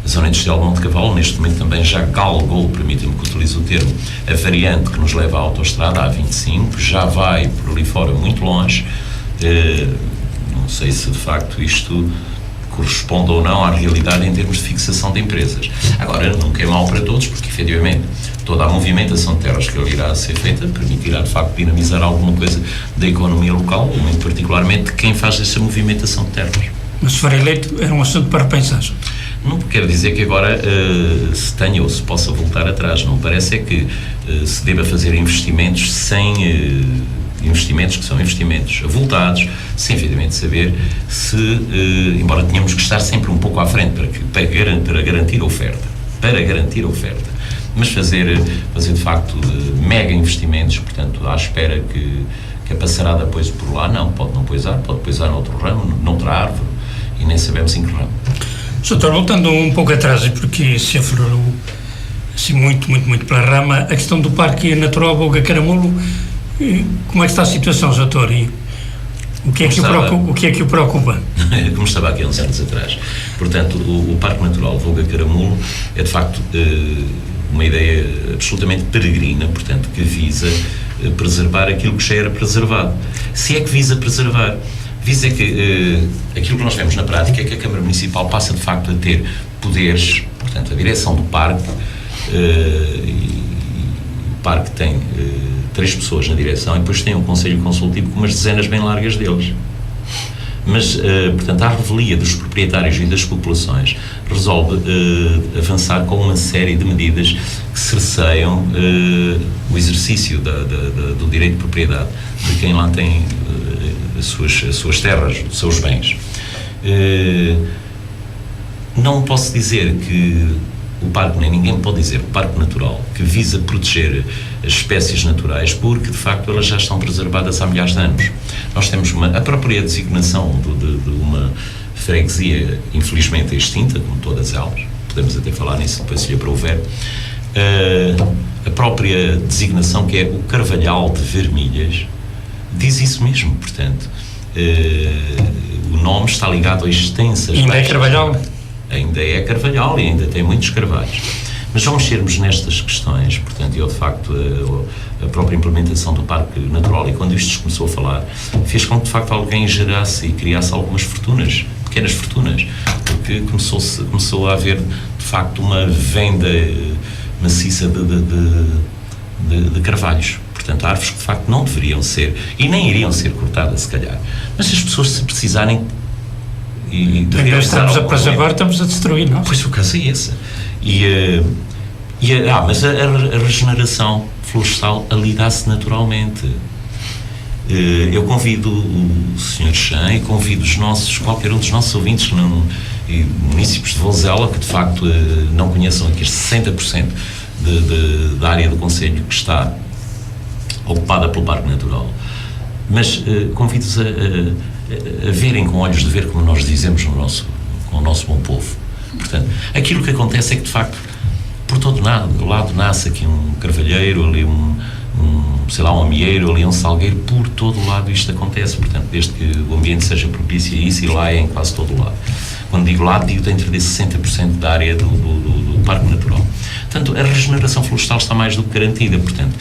A zona industrial de Monte Cavalo, neste momento, também já galgou, permitam-me que utilize o termo, a variante que nos leva à autoestrada, a A25, já vai por ali fora muito longe. Não sei se de facto isto corresponde ou não à realidade em termos de fixação de empresas. Agora, nunca é mau para todos, porque efetivamente toda a movimentação de terras que ali irá ser feita permitirá de facto dinamizar alguma coisa da economia local, muito particularmente de quem faz essa movimentação de terras. Mas se for eleito, era um assunto para repensar. Não quero dizer que agora se tenha ou se possa voltar atrás, não parece é que se deva fazer investimentos investimentos que são investimentos avultados, sem efetivamente saber se, embora tenhamos que estar sempre um pouco à frente para garantir a oferta, mas fazer de facto mega investimentos, portanto, à espera que a passarada poise por lá, não, pode não poisar, pode poisar noutro ramo, noutra árvore, e nem sabemos em que ramo. Doutor, voltando um pouco atrás, porque se aflorou assim muito pela rama, a questão do Parque Natural Voga Caramulo, como é que está a situação, doutor? E o que é que o preocupa? Como estava aqui há uns anos atrás. Portanto, o Parque Natural Voga Caramulo é, de facto, uma ideia absolutamente peregrina, portanto, que visa preservar aquilo que já era preservado. Se é que visa preservar, visa que aquilo que nós vemos na prática é que a Câmara Municipal passa, de facto, a ter poderes, Portanto, a direção do parque, e o parque tem 3 pessoas na direção e depois tem um conselho consultivo com umas dezenas bem largas deles. Mas, portanto, a revelia dos proprietários e das populações resolve avançar com uma série de medidas que cerceiam o exercício do direito de propriedade de quem lá tem as suas terras, os seus bens. Não posso dizer que o parque, nem ninguém pode dizer que o Parque Natural, que visa proteger as espécies naturais, porque de facto elas já estão preservadas há milhares de anos. Nós temos a própria designação de uma freguesia infelizmente extinta, como todas elas, podemos até falar nisso depois se lhe aprouver, a própria designação que é o Carvalhal de Vermilhas, diz isso mesmo, portanto, o nome está ligado a extensas... Ainda é Carvalhal? Ainda é Carvalhal e ainda tem muitos carvalhos. Mas ao mexermos nestas questões, portanto, eu de facto, a própria implementação do Parque Natural, e quando isto se começou a falar, fez com que de facto alguém gerasse e criasse algumas fortunas, pequenas fortunas, porque começou a haver de facto uma venda maciça de carvalhos. Portanto, árvores que de facto não deveriam ser, e nem iriam ser cortadas se calhar. Mas se as pessoas se precisarem em vez de estamos a preservar, estamos a destruir, não? Pois o caso é esse. Mas a regeneração florestal ali dá-se naturalmente. Eu convido o Sr. Chan e convido qualquer um dos nossos ouvintes e munícipes de Vozela que de facto não conheçam aqui 60% da área do concelho que está ocupada pelo Parque Natural. Mas convido-os a verem com olhos de ver, como nós dizemos com o nosso bom povo. Portanto, aquilo que acontece é que de facto por todo lado nasce aqui um carvalheiro, ali um amieiro, ali um salgueiro, por todo o lado isto acontece, portanto, desde que o ambiente seja propício a isso, e lá é em quase todo o lado. Quando digo lado, digo dentro desse 60% da área do Parque Natural. Portanto, a regeneração florestal está mais do que garantida, portanto,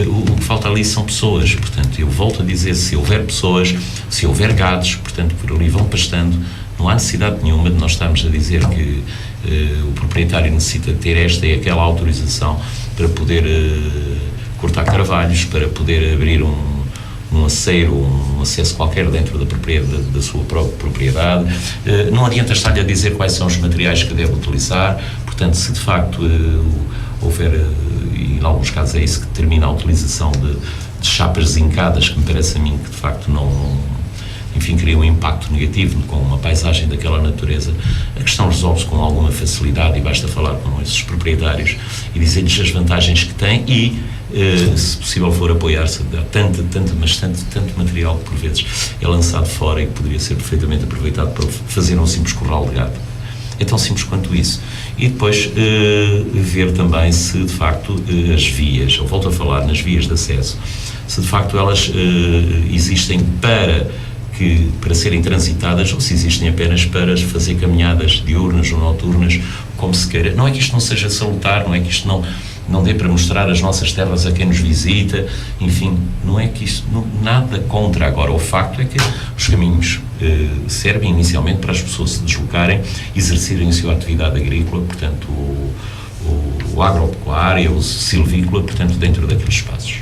o que falta ali são pessoas, portanto, eu volto a dizer, se houver pessoas, se houver gados, portanto, por ali vão pastando, não há necessidade nenhuma de nós estarmos a dizer que o proprietário necessita ter esta e aquela autorização para poder cortar carvalhos, para poder abrir um aceiro, um acesso qualquer dentro da sua própria propriedade. Não adianta estar-lhe a dizer quais são os materiais que deve utilizar, portanto, se de facto houver, e em alguns casos é isso que determina a utilização de chapas zincadas, que me parece a mim que de facto cria um impacto negativo com uma paisagem daquela natureza, a questão resolve-se com alguma facilidade e basta falar com esses proprietários e dizer-lhes as vantagens que têm e, se possível for, apoiar-se a tanto material que por vezes é lançado fora e que poderia ser perfeitamente aproveitado para fazer um simples corral de gado. É tão simples quanto isso. E depois ver também se de facto as vias, eu volto a falar nas vias de acesso, se de facto elas existem para serem transitadas ou se existem apenas para fazer caminhadas diurnas ou noturnas, como se queira. Não é que isto não seja salutar, não é que isto não dê para mostrar as nossas terras a quem nos visita, enfim, não é que isto, nada contra. Agora, o facto é que os caminhos servem inicialmente para as pessoas se deslocarem, exercerem a sua atividade agrícola, portanto, o agropecuária, o silvícola, portanto, dentro daqueles espaços.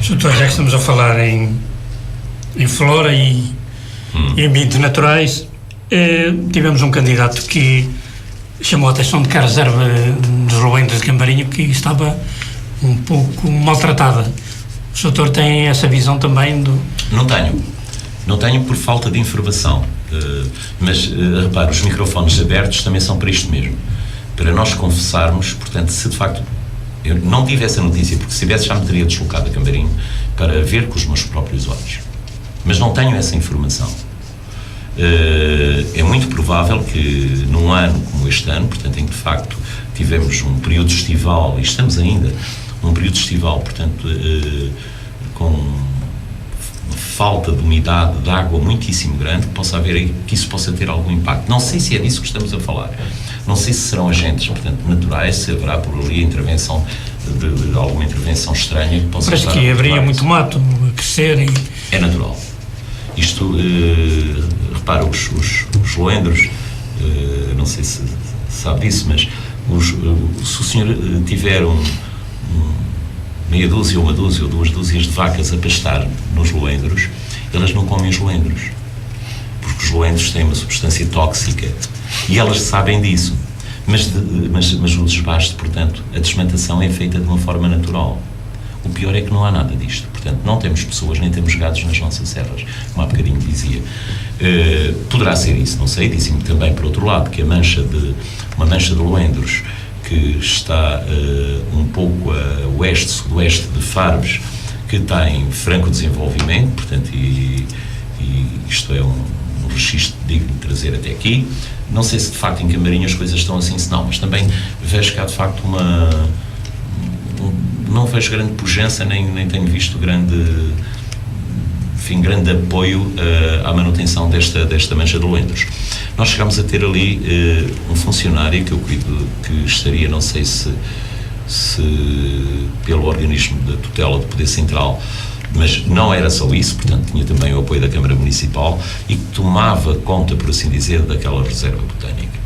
Doutor, já que estamos a falar em flora e ambientes naturais, tivemos um candidato que chamou a atenção de que a reserva dos Loendas de Cambarinho que estava um pouco maltratada. O doutor tem essa visão também do... Não tenho por falta de informação, mas repare, os microfones abertos também são para isto mesmo, para nós confessarmos, portanto, se de facto eu não tive essa notícia, porque se tivesse já me teria deslocado a Cambarinho para ver com os meus próprios olhos, mas não tenho essa informação. É muito provável que num ano como este ano, portanto, em que de facto tivemos um período estival, e estamos ainda num período estival, portanto, com falta de umidade, de água muitíssimo grande, que isso possa ter algum impacto. Não sei se é disso que estamos a falar. Não sei se serão agentes, portanto, naturais, se haverá por ali intervenção de alguma intervenção estranha que possa estar... Parece que haveria muito mato a crescer e... É natural. Isto, repara, os loendros, não sei se sabe disso, mas se o senhor tiver meia dúzia, uma dúzia ou duas dúzias de vacas a pastar nos loendros, elas não comem os loendros, porque os loendros têm uma substância tóxica e elas sabem disso, mas o desbaste, portanto, a desmatação é feita de uma forma natural. O pior é que não há nada disto, portanto, não temos pessoas nem temos gados nas nossas serras, como há bocadinho dizia. Poderá ser isso, não sei. Dizem-me também, por outro lado, que uma mancha de loendros que está um pouco a oeste-sudoeste de Farbes, que está em franco desenvolvimento, portanto, e isto é um registro digno de trazer até aqui. Não sei se de facto em Camarinha as coisas estão assim, se não, mas também vejo que há de facto não vejo grande pujança, nem tenho visto grande apoio à manutenção desta mancha de loendros. Nós chegámos a ter ali um funcionário que eu acredito que estaria, não sei se pelo organismo da tutela do Poder Central, mas não era só isso, portanto tinha também o apoio da Câmara Municipal e que tomava conta, por assim dizer, daquela reserva botânica.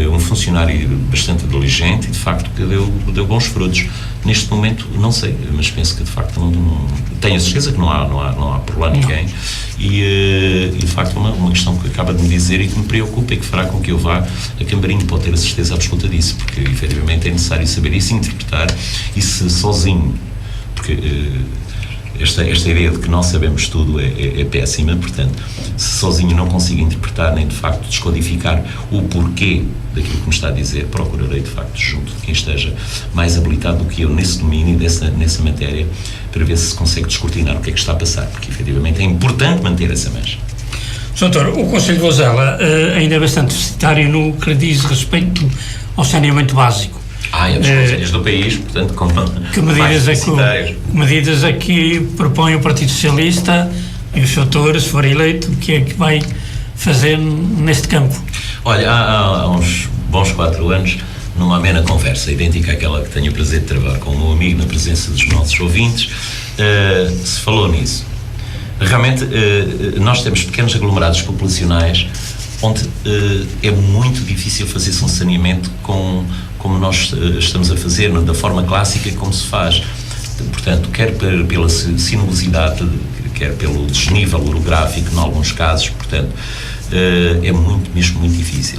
Um funcionário bastante diligente e de facto que deu bons frutos. Neste momento não sei, mas penso que de facto não tenho a certeza que não há por lá ninguém e de facto uma questão que acaba de me dizer e que me preocupa e que fará com que eu vá a Camarinho, pode ter a certeza absoluta disso, porque efetivamente é necessário saber isso, interpretar e se sozinho, porque esta ideia de que não sabemos tudo é péssima, portanto, se sozinho não consigo interpretar nem de facto descodificar o porquê daquilo que me está a dizer, procurarei de facto junto de quem esteja mais habilitado do que eu nesse domínio, nessa matéria, para ver se consegue descortinar o que é que está a passar, porque efetivamente é importante manter essa mancha. Doutor, o Conselho de Vozela ainda é bastante deficitário no que diz respeito ao saneamento básico. É dos conselhos do país, portanto, que medidas é que propõe o Partido Socialista e o Sr. Doutor, se for eleito, o que é que vai fazer neste campo? Olha, há uns bons 4 anos, numa amena conversa, idêntica àquela que tenho o prazer de travar com o meu amigo na presença dos nossos ouvintes, se falou nisso. Realmente, nós temos pequenos aglomerados populacionais onde é muito difícil fazer-se um saneamento como nós estamos a fazer, da forma clássica como se faz. Portanto, quer pela sinuosidade, quer pelo desnível orográfico, em alguns casos, portanto, é mesmo muito difícil.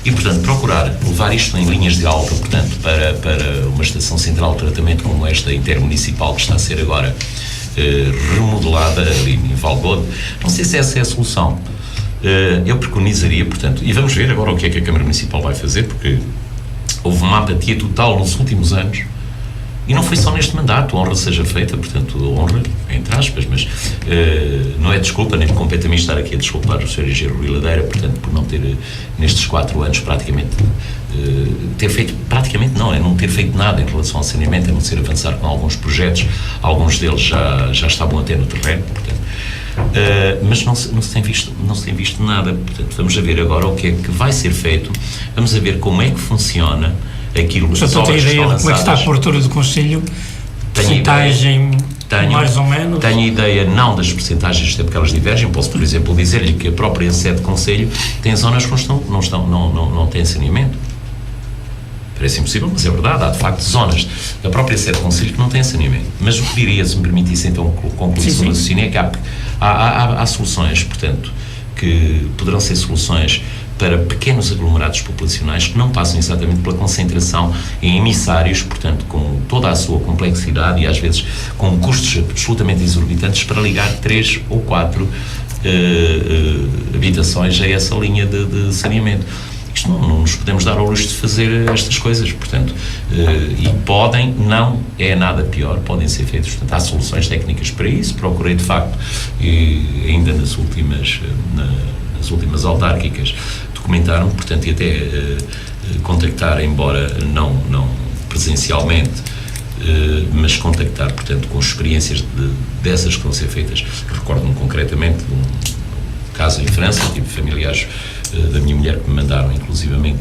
E, portanto, procurar levar isto em linhas de alta, portanto, para uma estação central de tratamento como esta intermunicipal que está a ser agora remodelada ali em Valbode, não sei se essa é a solução. Eu preconizaria, portanto, e vamos ver agora o que é que a Câmara Municipal vai fazer, porque houve uma apatia total nos últimos anos, e não foi só neste mandato, a honra seja feita, portanto, a honra, entre aspas, mas não é desculpa, nem me compete a mim estar aqui a desculpar o Sr. Engenheiro Rui Ladeira, portanto, por não ter, nestes 4 anos, praticamente, não ter feito nada em relação ao saneamento, a não ser avançar com alguns projetos, alguns deles já estavam até no terreno, portanto, mas não se tem visto nada. Portanto, vamos ver agora o que é que vai ser feito, vamos a ver como é que funciona aquilo que as obras que estão lançadas. Como é que está a cobertura do Conselho? Percentagem mais ou menos? Tenho ideia não das percentagens, até porque elas divergem. Posso, por exemplo, dizer-lhe que a própria sede de Conselho tem zonas que não têm saneamento. Parece impossível, mas é verdade, há de facto zonas da própria sede de Conselho que não têm saneamento. Mas o que diria, se me permitisse então concluir sobre o raciocínio, é que há soluções, portanto, que poderão ser soluções para pequenos aglomerados populacionais que não passam exatamente pela concentração em emissários, portanto, com toda a sua complexidade e às vezes com custos absolutamente exorbitantes para ligar 3 ou 4 habitações a essa linha de saneamento. Isto não nos podemos dar ao luxo de fazer estas coisas, portanto, e não é nada pior, podem ser feitas, portanto, há soluções técnicas para isso. Procurei de facto, e ainda nas últimas autárquicas documentaram, portanto, e até contactar, embora não presencialmente, mas contactar, portanto, com experiências dessas que vão ser feitas. Recordo-me concretamente de um caso em França, tive familiares da minha mulher que me mandaram, inclusivamente,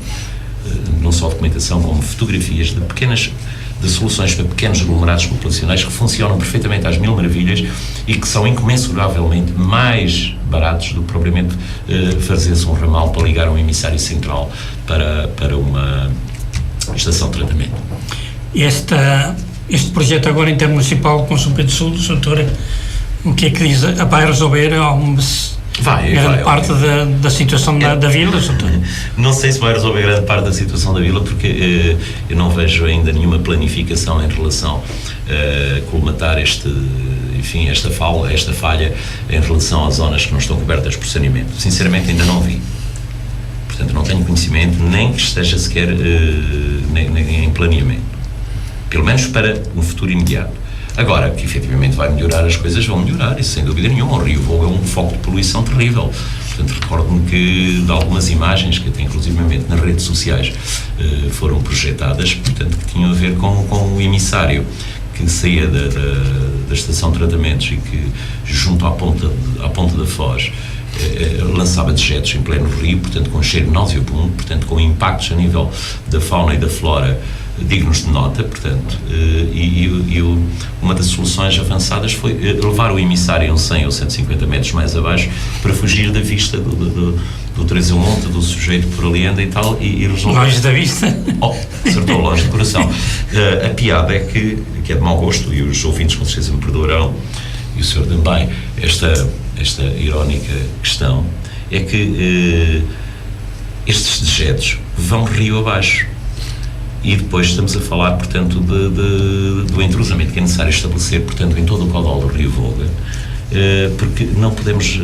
não só documentação, como fotografias de soluções para pequenos aglomerados populacionais que funcionam perfeitamente às mil maravilhas e que são incomensuravelmente mais baratos do que propriamente fazer-se um ramal para ligar um emissário central para estação de tratamento. Este projeto agora intermunicipal com São Pedro Sul, doutor, o que é que diz? Vai resolver grande parte da situação da vila, doutor? Não sei se vai resolver grande parte da situação da vila, porque eu não vejo ainda nenhuma planificação em relação a colmatar esta falha em relação às zonas que não estão cobertas por saneamento. Sinceramente, ainda não vi. Portanto, não tenho conhecimento, nem que esteja sequer nem em planeamento. Pelo menos para um futuro imediato. Agora, que efetivamente vai melhorar, as coisas vão melhorar, isso sem dúvida nenhuma. O Rio Vogo é um foco de poluição terrível. Portanto, recordo-me que de algumas imagens que até inclusivamente nas redes sociais foram projetadas, portanto, que tinham a ver com o emissário que saía da estação de tratamentos e que, junto à ponta da Foz, lançava dejetos em pleno rio, portanto, com cheiro nauseabundo, portanto, com impactos a nível da fauna e da flora dignos de nota, portanto, uma das soluções avançadas foi levar o emissário a uns 100 ou 150 metros mais abaixo para fugir da vista do transeunte, do sujeito que por ali anda e tal, e resolver... Longe da vista? Acertou, longe do coração. A piada é que é de mau gosto, e os ouvintes com certeza me perdoarão, e o senhor também, esta irónica questão, é que estes dejetos vão rio abaixo. E depois estamos a falar, portanto, do entrosamento que é necessário estabelecer, portanto, em todo o caudal do Rio Voga, porque não podemos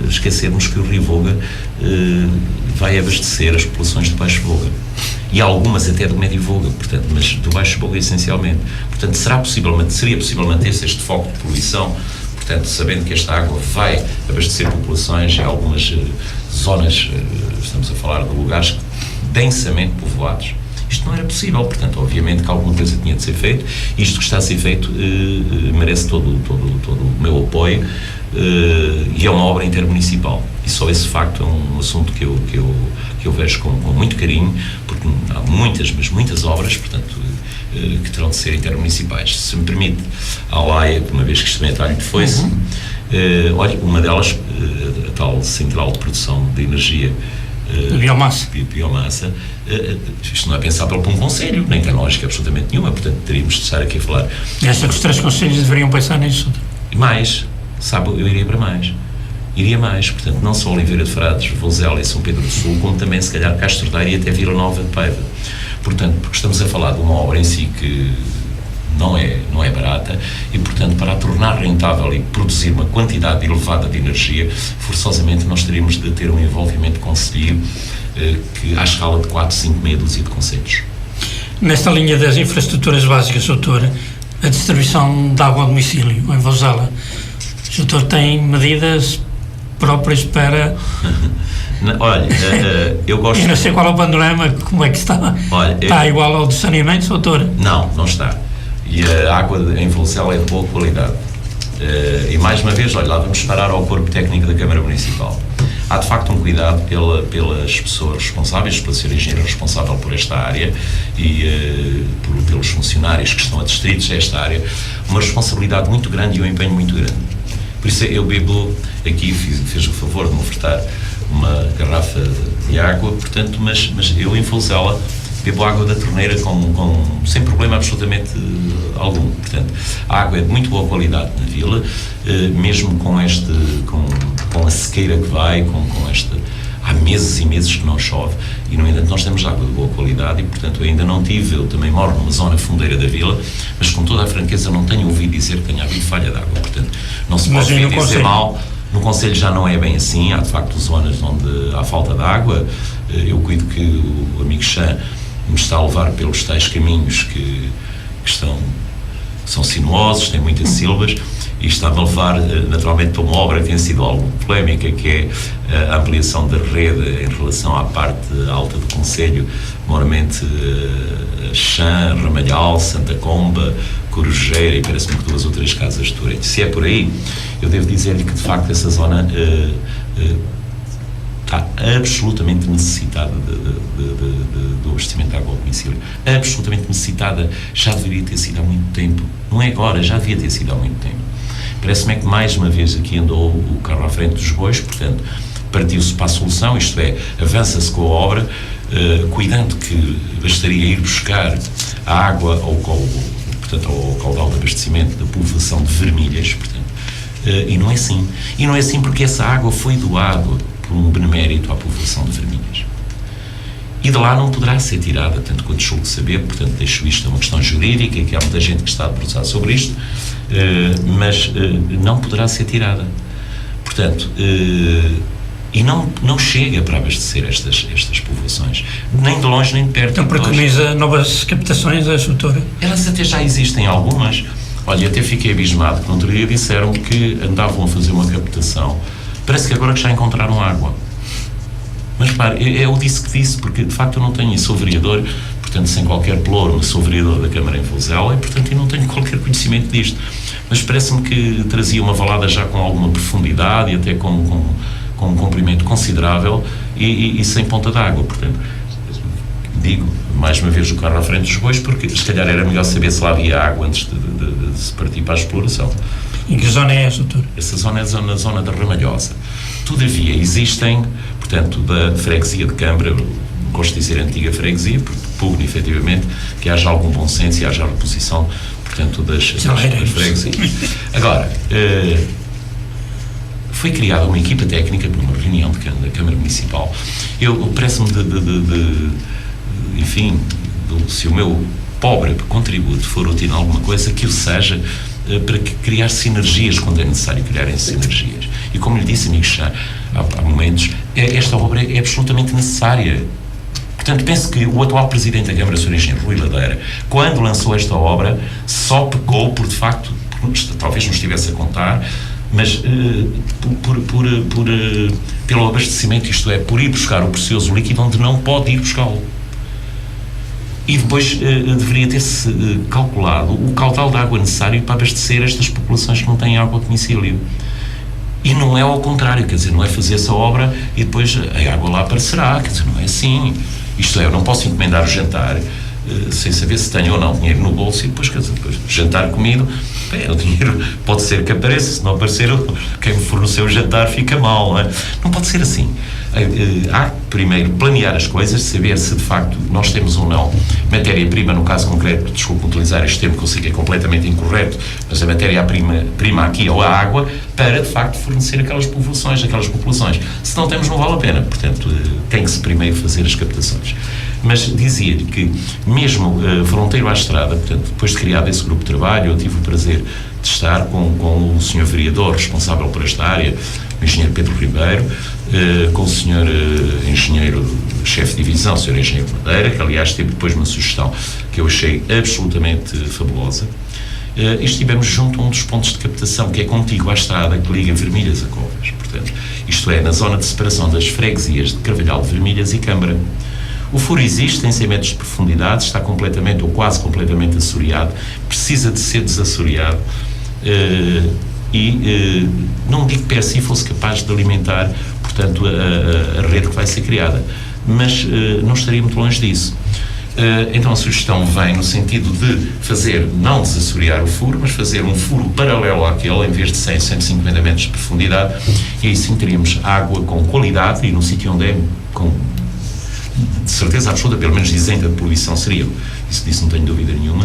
esquecermos que o Rio Voga vai abastecer as populações de Baixo Voga. E algumas até do Médio Voga, portanto, mas do Baixo Voga essencialmente. Portanto, seria possível manter-se este foco de poluição, portanto, sabendo que esta água vai abastecer populações em algumas zonas, estamos a falar de lugares densamente povoados. Isto não era possível, portanto, obviamente que alguma coisa tinha de ser feito. Isto que está a ser feito merece todo o meu apoio e é uma obra intermunicipal. E só esse facto é um assunto que eu vejo com muito carinho, porque há muitas obras, portanto, que terão de ser intermunicipais. Se me permite, a Laia, uma vez que isto também é talho de foice, olha, uma delas, a tal central de produção de energia, biomassa, isto não é pensável para um conselho, nem tem lógica absolutamente nenhuma, portanto teríamos de estar aqui a falar. E acha que os 3 conselhos deveriam pensar nisso? Mais, sabe, eu iria para mais, portanto, não só Oliveira de Frades, Vozela e São Pedro do Sul, como também se calhar Castro Daire e até Vila Nova de Paiva. Portanto, porque estamos a falar de uma obra em si que não é barata e, portanto, para a tornar rentável e produzir uma quantidade elevada de energia, forçosamente nós teríamos de ter um envolvimento conselhio que à escala de 4, 5, meia dúzia de conselhos. Nesta linha das infraestruturas básicas, doutor, a distribuição de água ao domicílio, em Vozela, o doutor tem medidas próprias para... Olha, eu gosto... E não sei qual é o panorama, como é que está? Olha, está igual ao de saneamento, doutor? Não está. E a água em Vozela é de boa qualidade. E mais uma vez, olha, lá vamos parar ao corpo técnico da Câmara Municipal. Há de facto um cuidado pelas pessoas responsáveis, pelo Sr. Engenheiro responsável por esta área e pelos funcionários que estão adstritos a esta área, uma responsabilidade muito grande e um empenho muito grande. Por isso eu bebo aqui, fez o favor de me ofertar uma garrafa de água, portanto, mas eu em Vozela bebo água da torneira sem problema absolutamente algum. Portanto, a água é de muito boa qualidade na vila, mesmo com a sequeira que vai, há meses e meses que não chove e, no entanto, nós temos água de boa qualidade e, portanto, eu ainda não tive, eu também moro numa zona fundeira da vila, mas com toda a franqueza não tenho ouvido dizer que tenha havido falha de água. Portanto, não se pode dizer mal. No concelho já não é bem assim, há de facto zonas onde há falta de água. Eu cuido que o amigo Chan me está a levar pelos tais caminhos que são sinuosos, têm muitas silvas, e está-me a levar naturalmente para uma obra que tem sido algo polémica, que é a ampliação da rede em relação à parte alta do concelho, moramente Chã, Ramalhal, Santa Comba, Corujeira e parece-me que 2 ou 3 casas de Tourete. Se é por aí, eu devo dizer-lhe que de facto essa zona está absolutamente necessitada do abastecimento de água ao domicílio. Absolutamente necessitada. Já deveria ter sido há muito tempo. Não é agora, já devia ter sido há muito tempo. Parece-me que mais uma vez aqui andou o carro à frente dos bois, portanto, partiu-se para a solução, isto é, avança-se com a obra, cuidando que bastaria ir buscar a água portanto, ao caudal de abastecimento da povoação de Vermilhas, portanto, e não é assim. E não é assim porque essa água foi doada por um benemérito à povoação de Vermilhas. E de lá não poderá ser tirada, tanto quanto julgo saber, portanto deixo isto a uma questão jurídica, que há muita gente que está a debruçar sobre isto, mas não poderá ser tirada. Portanto, e não chega para abastecer estas povoações, nem de longe nem de perto. Então preconiza novas captações, a doutora? Elas até já existem algumas. Olha, até fiquei abismado que no outro dia disseram que andavam a fazer uma captação. Parece que agora que já encontraram água. Mas repare, eu disse que disse, porque de facto eu não tenho, e sou vereador, portanto sem qualquer pelouro, mas sou vereador da Câmara em Vozela e portanto eu não tenho qualquer conhecimento disto. Mas parece-me que trazia uma valada já com alguma profundidade e até com um comprimento considerável e sem ponta d'água. Portanto, digo, mais uma vez, o carro à frente dos bois, porque se calhar era melhor saber se lá havia água antes de se partir para a exploração. Em que zona é essa, doutor? Essa zona é a zona da Ramalhosa. Todavia, existem, portanto, da freguesia de Câmara, gosto de dizer antiga freguesia, porque pugno, efetivamente, que haja algum bom senso e haja a reposição, portanto, das freguesias. Agora, foi criada uma equipa técnica numa reunião da Câmara Municipal. Parece-me enfim, se o meu pobre contributo for útil em alguma coisa, que o seja para criar sinergias quando é necessário criarem sinergias. E como lhe disse, amigos, há momentos, esta obra é absolutamente necessária. Portanto, penso que o atual Presidente da Câmara, Sr. Engenheiro Rui Ladeira, quando lançou esta obra, só pecou por, de facto, talvez não estivesse a contar, mas pelo abastecimento, isto é, por ir buscar o precioso líquido onde não pode ir buscá-lo. E depois deveria ter-se calculado o caudal de água necessário para abastecer estas populações que não têm água a domicílio. E não é ao contrário, quer dizer, não é fazer essa obra e depois a água lá aparecerá, quer dizer, não é assim. Isto é, eu não posso encomendar o jantar sem saber se tenho ou não dinheiro no bolso e depois, quer dizer, depois jantar comido, o dinheiro pode ser que apareça, se não aparecer, quem me forneceu o jantar fica mal, não é? Não pode ser assim. Há que primeiro planear as coisas, saber se de facto nós temos ou não matéria-prima, no caso concreto, desculpe utilizar este termo que eu sei que é completamente incorreto, mas a matéria-prima aqui ou a água, para de facto fornecer aquelas populações. Se não temos, não vale a pena, portanto tem que se primeiro fazer as captações. Mas dizia-lhe que mesmo fronteiro à estrada, portanto, depois de criado esse grupo de trabalho, eu tive o prazer de estar com o Sr. Vereador responsável por esta área, o Engenheiro Pedro Ribeiro, com o Sr. Engenheiro Chefe de Divisão, o Sr. Engenheiro Madeira, que aliás teve depois uma sugestão que eu achei absolutamente fabulosa, e estivemos junto a um dos pontos de captação, que é contíguo à estrada que liga Vermilhas a Covas, portanto, isto é, na zona de separação das freguesias de Carvalhal de Vermilhas e Câmara. O furo existe, tem 100 metros de profundidade, está completamente ou quase completamente assoreado, precisa de ser desassoreado e não digo que per si fosse capaz de alimentar, portanto, a rede que vai ser criada, mas não estaria muito longe disso. Então a sugestão vem no sentido de fazer, não desassorear o furo, mas fazer um furo paralelo àquele, em vez de 100, 150 metros de profundidade, e aí sim teríamos água com qualidade, e no sítio onde é, com de certeza absoluta, pelo menos isenta de poluição seria, isso disso não tenho dúvida nenhuma,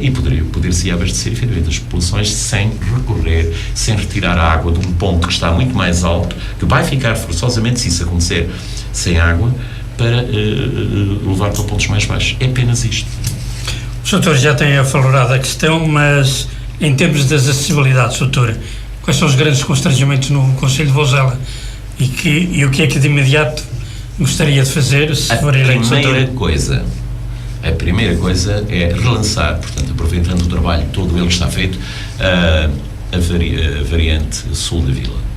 e poder-se abastecer efetivamente as populações sem recorrer, sem retirar a água de um ponto que está muito mais alto, que vai ficar forçosamente, se isso acontecer, sem água, para levar para pontos mais baixos. É apenas isto. O doutor já tem aflorado a questão, mas em termos das acessibilidades, doutor, quais são os grandes constrangimentos no Concelho de Vozela e o que é que de imediato gostaria de fazer se for eleito doutor? A primeira coisa é relançar, portanto, aproveitando o trabalho todo ele que está feito, a variante sul da vila.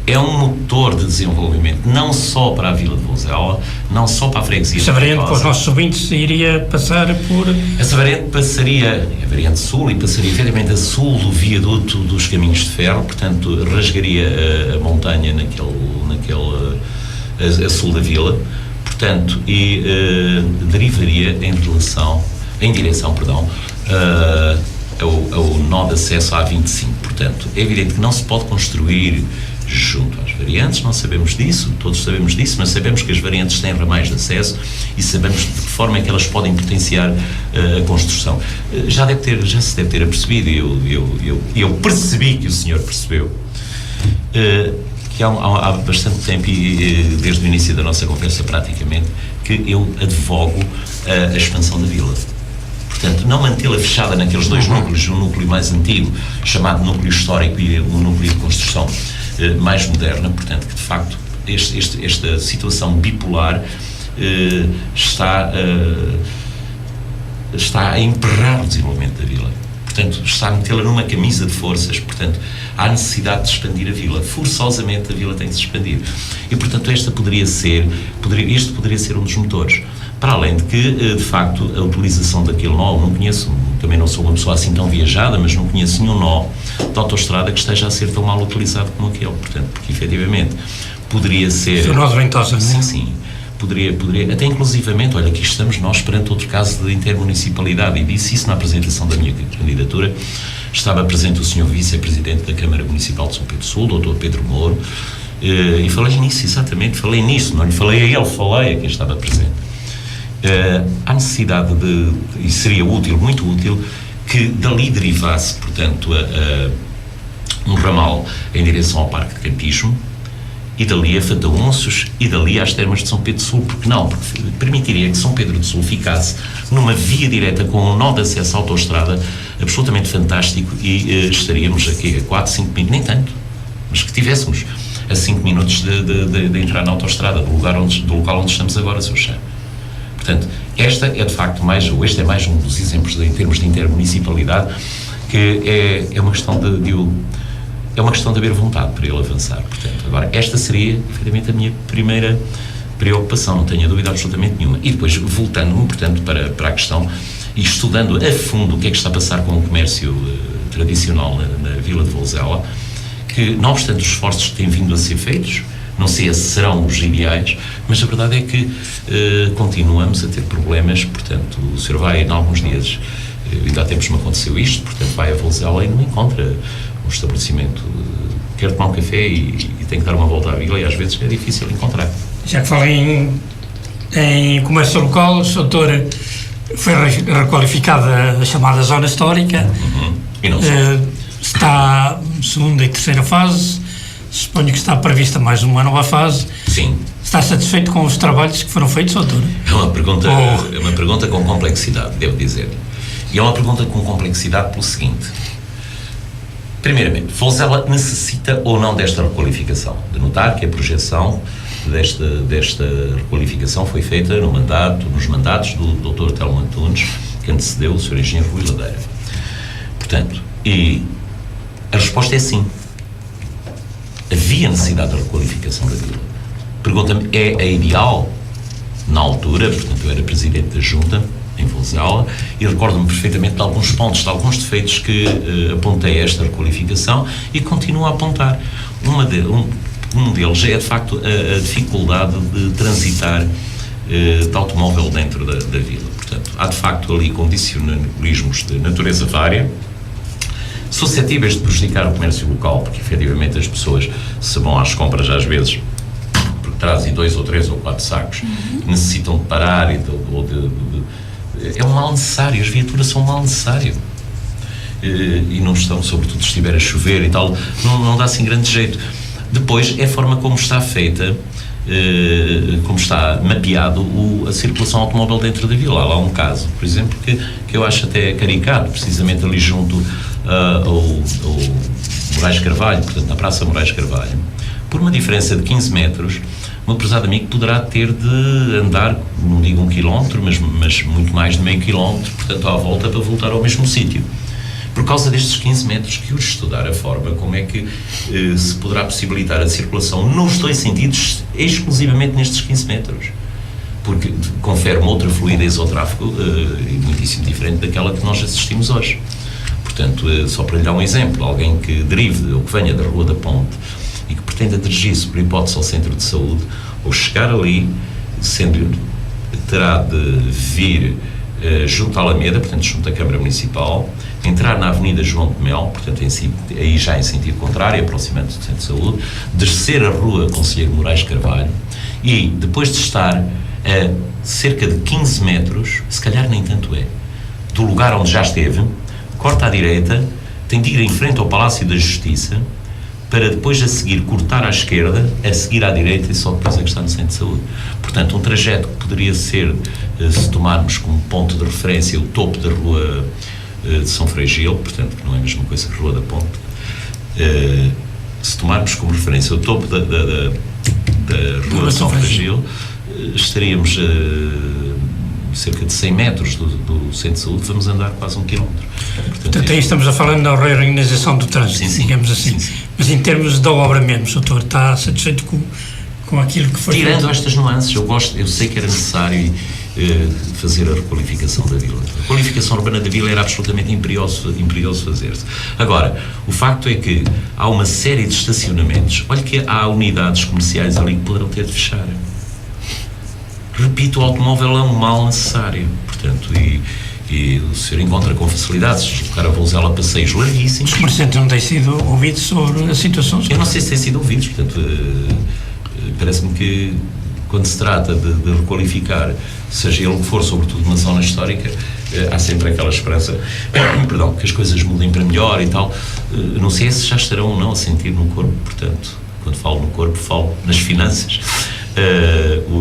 É um motor de desenvolvimento, não só para a vila de Vozela, não só para a freguesia. Essa variante, para os nossos ouvintes, iria passar por... Essa variante passaria, a variante sul, e passaria efetivamente a sul do viaduto dos caminhos de ferro, portanto, rasgaria a montanha a sul da vila, portanto, e derivaria em direção ao nó de acesso à A25. Portanto, é evidente que não se pode construir junto às variantes, não sabemos disso, todos sabemos disso, mas sabemos que as variantes têm ramais de acesso e sabemos de que forma é que elas podem potenciar a construção. Já se deve ter apercebido, e eu percebi que o senhor percebeu, que há bastante tempo, e desde o início da nossa conversa praticamente, que eu advogo a expansão da vila. Portanto, não mantê-la fechada naqueles dois núcleos, um núcleo mais antigo, chamado núcleo histórico, e um núcleo de construção mais moderna. Portanto, que de facto esta situação bipolar está a emperrar o desenvolvimento da vila. Portanto, está a metê-la numa camisa de forças. Portanto, há necessidade de expandir a vila. Forçosamente a vila tem de se expandir. E, portanto, este poderia ser um dos motores. Para além de que, de facto, a utilização daquele nó, não conheço, também não sou uma pessoa assim tão viajada, mas não conheço nenhum nó de autoestrada que esteja a ser tão mal utilizado como aquele. Portanto, porque efetivamente poderia ser... O nó de Ventosa, não é? Sim. Poderia, até inclusivamente, olha, aqui estamos nós perante outro caso de intermunicipalidade, e disse isso na apresentação da minha candidatura. Estava presente o Sr. Vice-Presidente da Câmara Municipal de São Pedro Sul, Dr. Pedro Moro, e falei nisso, exatamente, falei nisso, não lhe falei a ele, falei a quem estava presente. Há necessidade e seria útil, muito útil, que dali derivasse, portanto, um ramal em direção ao Parque de Campismo, e dali a Fataúnços, e dali às termas de São Pedro Sul. Porque não? Porque permitiria que São Pedro do Sul ficasse numa via direta com um nó de acesso à autoestrada absolutamente fantástico, e estaríamos aqui a 4, 5 minutos, nem tanto, mas que tivéssemos a 5 minutos de entrar na autoestrada, do local onde estamos agora, Sr. Chá. Portanto, este é mais um dos exemplos em termos de intermunicipalidade, que é uma questão de haver vontade para ele avançar. Portanto, agora, esta seria, efetivamente, a minha primeira preocupação, não tenho dúvida absolutamente nenhuma. E depois, voltando-me, portanto, para a questão, e estudando a fundo o que é que está a passar com o comércio tradicional na Vila de Vouzela, que, não obstante os esforços que têm vindo a ser feitos, não sei se serão os ideais, mas a verdade é que continuamos a ter problemas. Portanto, o senhor vai, em alguns dias, ainda há tempos me aconteceu isto, portanto, vai a Vouzela e não encontra um estabelecimento, quer tomar um café e tem que dar uma volta à vila, e às vezes é difícil encontrar. Já que falei em comércio local, o doutor foi requalificada a chamada zona histórica, E não está segunda e terceira fase, suponho que está prevista mais uma nova fase. Sim. Está satisfeito com os trabalhos que foram feitos, doutor? É uma pergunta com complexidade, devo dizer. E é uma pergunta com complexidade pelo seguinte. Primeiramente, Vouzela necessita ou não desta requalificação? De notar que a projeção desta requalificação foi feita nos mandatos do Dr. Telmo Antunes, que antecedeu o Sr. Engenheiro Rui Ladeira. Portanto, e a resposta é sim. Havia necessidade de requalificação da vila. Pergunta-me, é a ideal? Na altura, portanto, eu era presidente da Junta em Vouzela, e recordo-me perfeitamente de alguns pontos, de alguns defeitos que apontei a esta requalificação e continuo a apontar. Um deles é, de facto, a dificuldade de transitar de automóvel dentro da vila. Portanto, há, de facto, ali condicionalismos de natureza vária, suscetíveis de prejudicar o comércio local, porque, efetivamente, as pessoas, se vão às compras, às vezes, porque trazem 2 ou 3 ou 4 sacos, necessitam de parar é um mal necessário, as viaturas são um mal necessário. E não estão, sobretudo se estiver a chover e tal, não dá assim grande jeito. Depois, é a forma como está feita, como está mapeado a circulação automóvel dentro da vila. Há lá um caso, por exemplo, que eu acho até caricato, precisamente ali junto ao Moraes Carvalho, portanto, na Praça Moraes Carvalho, por uma diferença de 15 metros, o meu prezado amigo poderá ter de andar, não digo 1 quilómetro, mas muito mais de meio quilómetro, portanto, à volta, para voltar ao mesmo sítio. Por causa destes 15 metros, que urge estudar a forma como é que se poderá possibilitar a circulação nos 2 sentidos, exclusivamente nestes 15 metros. Porque confere uma outra fluidez ao tráfego muitíssimo diferente daquela que nós assistimos hoje. Portanto, só para lhe dar um exemplo, alguém que derive ou que venha da Rua da Ponte e que pretenda dirigir-se, por hipótese, ao centro de saúde, ou chegar ali, terá de vir junto à Alameda, portanto, junto à Câmara Municipal, entrar na Avenida João de Mel, portanto, aí já em sentido contrário, aproximando-se do Centro de Saúde, descer a Rua Conselheiro Moraes Carvalho e, depois de estar a cerca de 15 metros, se calhar nem tanto é, do lugar onde já esteve, corta à direita, tem de ir em frente ao Palácio da Justiça, para depois a seguir cortar à esquerda, a seguir à direita e só depois é que está no Centro de Saúde. Portanto, um trajeto que poderia ser, se tomarmos como ponto de referência o topo da Rua de São Frei Gil, portanto, que não é a mesma coisa que a Rua da Ponte, se tomarmos como referência o topo da Rua de São Frei Gil, estaríamos cerca de 100 metros do Centro de Saúde, vamos andar quase 1 quilómetro. Portanto, aí estamos a falar na reorganização do trânsito, sim, digamos assim. Sim. Mas em termos da obra mesmo, o doutor está satisfeito com aquilo que foi Tirando feito? estas nuances, eu sei que era necessário fazer a requalificação da vila. A qualificação urbana da vila era absolutamente imperioso fazer-se. Agora, o facto é que há uma série de estacionamentos. Olha que há unidades comerciais ali que poderão ter de fechar. Repito, o automóvel é um mal necessário, portanto, e o senhor encontra com facilidade se deslocar a Vouzela a passeios larguíssimos. Os comerciantes não têm sido ouvidos sobre a situação? Eu não sei se têm sido ouvidos, portanto, parece-me que quando se trata de requalificar, seja ele o que for, sobretudo na zona histórica, há sempre aquela esperança, que as coisas mudem para melhor e tal. Não sei se já estarão ou não a sentir no corpo, portanto, quando falo no corpo, falo nas finanças.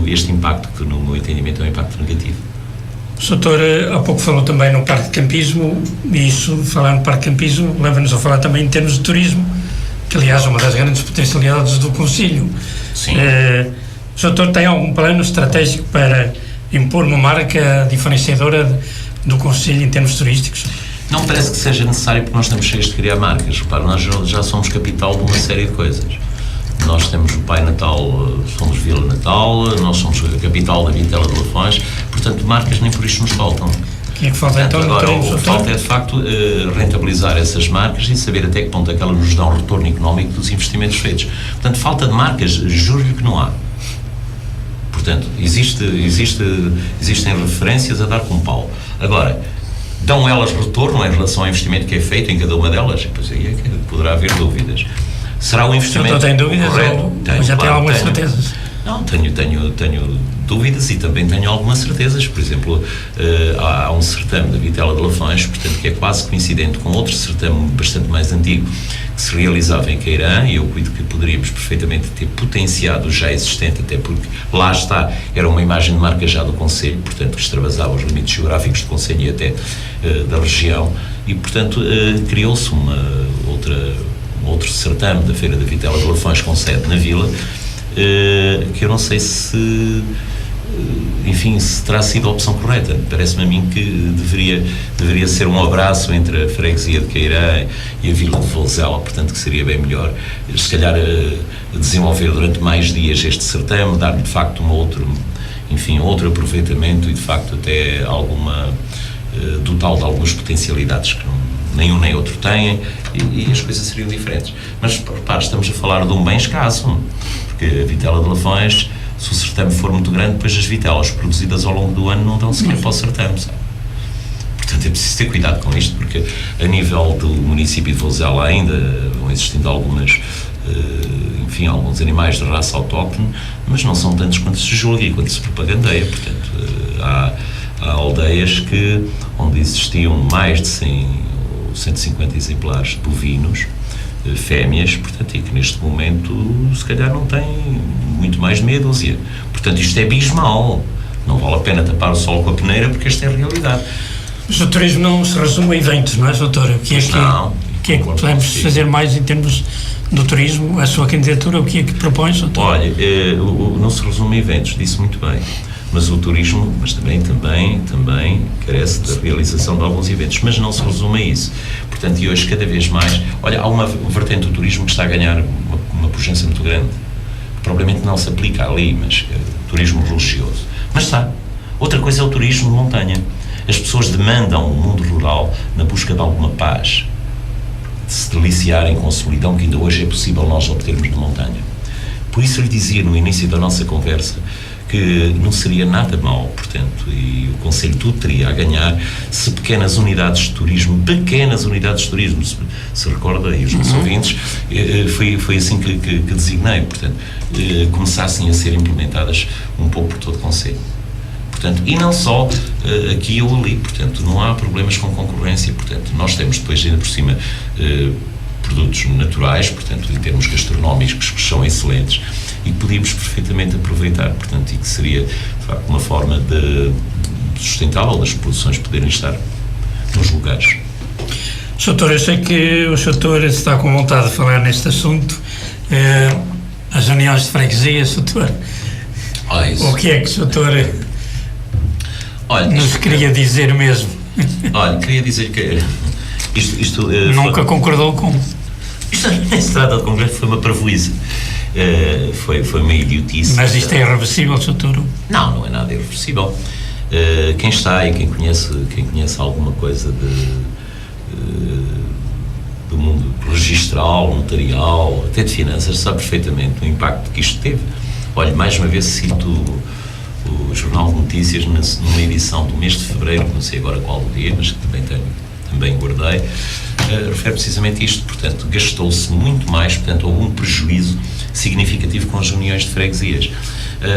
Este impacto, que no meu entendimento é um impacto negativo. O doutor há pouco falou também no Parque de Campismo, e isso, falar no Parque de Campismo, leva-nos a falar também em termos de turismo, que aliás é uma das grandes potencialidades do Concelho. Sim. O doutor tem algum plano estratégico para impor uma marca diferenciadora do Concelho em termos turísticos? Não parece que seja necessário, porque nós estamos cheios de criar marcas. Repara, nós já somos capital de uma série de coisas. Nós temos o Pai Natal, somos Vila Natal, nós somos a capital da Vitela de Lafões, portanto, marcas nem por isto nos faltam. O que é que falta então? Agora, o que falta é, de facto, rentabilizar essas marcas e saber até que ponto é que elas nos dão um retorno económico dos investimentos feitos. Portanto, falta de marcas, juro-lhe que não há. Portanto, existem referências a dar com pau. Agora, dão elas retorno em relação ao investimento que é feito em cada uma delas? Pois aí é que poderá haver dúvidas. Será um investimento tem dúvidas correto? Ou já tem algumas certezas? Não, tenho dúvidas e também tenho algumas certezas. Por exemplo, há um certame da Vitela de Lafões, portanto, que é quase coincidente com outro certame bastante mais antigo, que se realizava em Queirã, e eu cuido que poderíamos perfeitamente ter potenciado o já existente, até porque lá está, era uma imagem de marca já do Concelho, portanto, que extravasava os limites geográficos do Concelho e até da região, e, portanto, criou-se outro certame da Feira da Vitela de Lafões com sede na Vila, que eu não sei se terá sido a opção correta. Parece-me a mim que deveria ser um abraço entre a freguesia de Queirã e a Vila de Vouzela, portanto, que seria bem melhor, se calhar, desenvolver durante mais dias este certame, dar-lhe, de facto, outro aproveitamento e, de facto, até dotá-lo de algumas potencialidades que nem um nem outro têm, e as coisas seriam diferentes. Mas, repare, estamos a falar de um bem escasso, porque a Vitela de Lafões, se o certame for muito grande, depois as vitelas produzidas ao longo do ano não dão sequer para o certame, sabe? Portanto, é preciso ter cuidado com isto, porque a nível do município de Vouzela ainda vão existindo alguns animais de raça autóctone, mas não são tantos quanto se julga e quanto se propagandeia. Portanto, há aldeias onde existiam mais de 150 exemplares bovinos, fêmeas, portanto, e que neste momento se calhar não têm muito mais de meia dúzia. Portanto, isto é abismal. Não vale a pena tapar o sol com a peneira, porque esta é a realidade. Mas o turismo não se resume a eventos, não é, doutor? O que é que podemos fazer mais em termos do turismo? A sua candidatura, o que é que propõe, doutor? Olha, não se resume a eventos, disse muito bem. Mas o turismo, também carece da realização de alguns eventos, mas não se resume a isso. Portanto, e hoje cada vez mais, olha, há uma vertente do turismo que está a ganhar uma pujança muito grande, que propriamente não se aplica ali, mas turismo religioso. Mas está. Outra coisa é o turismo de montanha. As pessoas demandam o mundo rural na busca de alguma paz, de se deliciarem com a solidão que ainda hoje é possível nós obtermos na montanha. Por isso eu lhe dizia no início da nossa conversa que não seria nada mau, portanto, e o Conselho tudo teria a ganhar se pequenas unidades de turismo, se recorda, e os nossos ouvintes, foi assim que designei, portanto, começassem a ser implementadas um pouco por todo o Conselho. Portanto, e não só aqui ou ali, portanto, não há problemas com concorrência, portanto, nós temos depois ainda por cima produtos naturais, portanto, em termos gastronómicos, que são excelentes e que podíamos perfeitamente aproveitar, portanto, e que seria, de facto, uma forma de sustentável das produções poderem estar nos lugares. Soutor, eu sei que o Soutor está com vontade de falar neste assunto, as uniões de freguesia, Soutor. O que é que o Soutor nos queria dizer mesmo? Olha, queria dizer que isto nunca concordou com... Isto nem se trata de congresso, foi uma parvoíce. Foi uma idiotice. Mas isto é irreversível, Soutor? Não é nada irreversível. Quem está e quem conhece alguma coisa do mundo registral, notarial, até de finanças, sabe perfeitamente o impacto que isto teve. Olha, mais uma vez cito o Jornal de Notícias numa edição do mês de fevereiro, não sei agora qual o dia, mas que também guardei, refere precisamente isto. Portanto, gastou-se muito mais, portanto, houve um prejuízo significativo com as uniões de freguesias.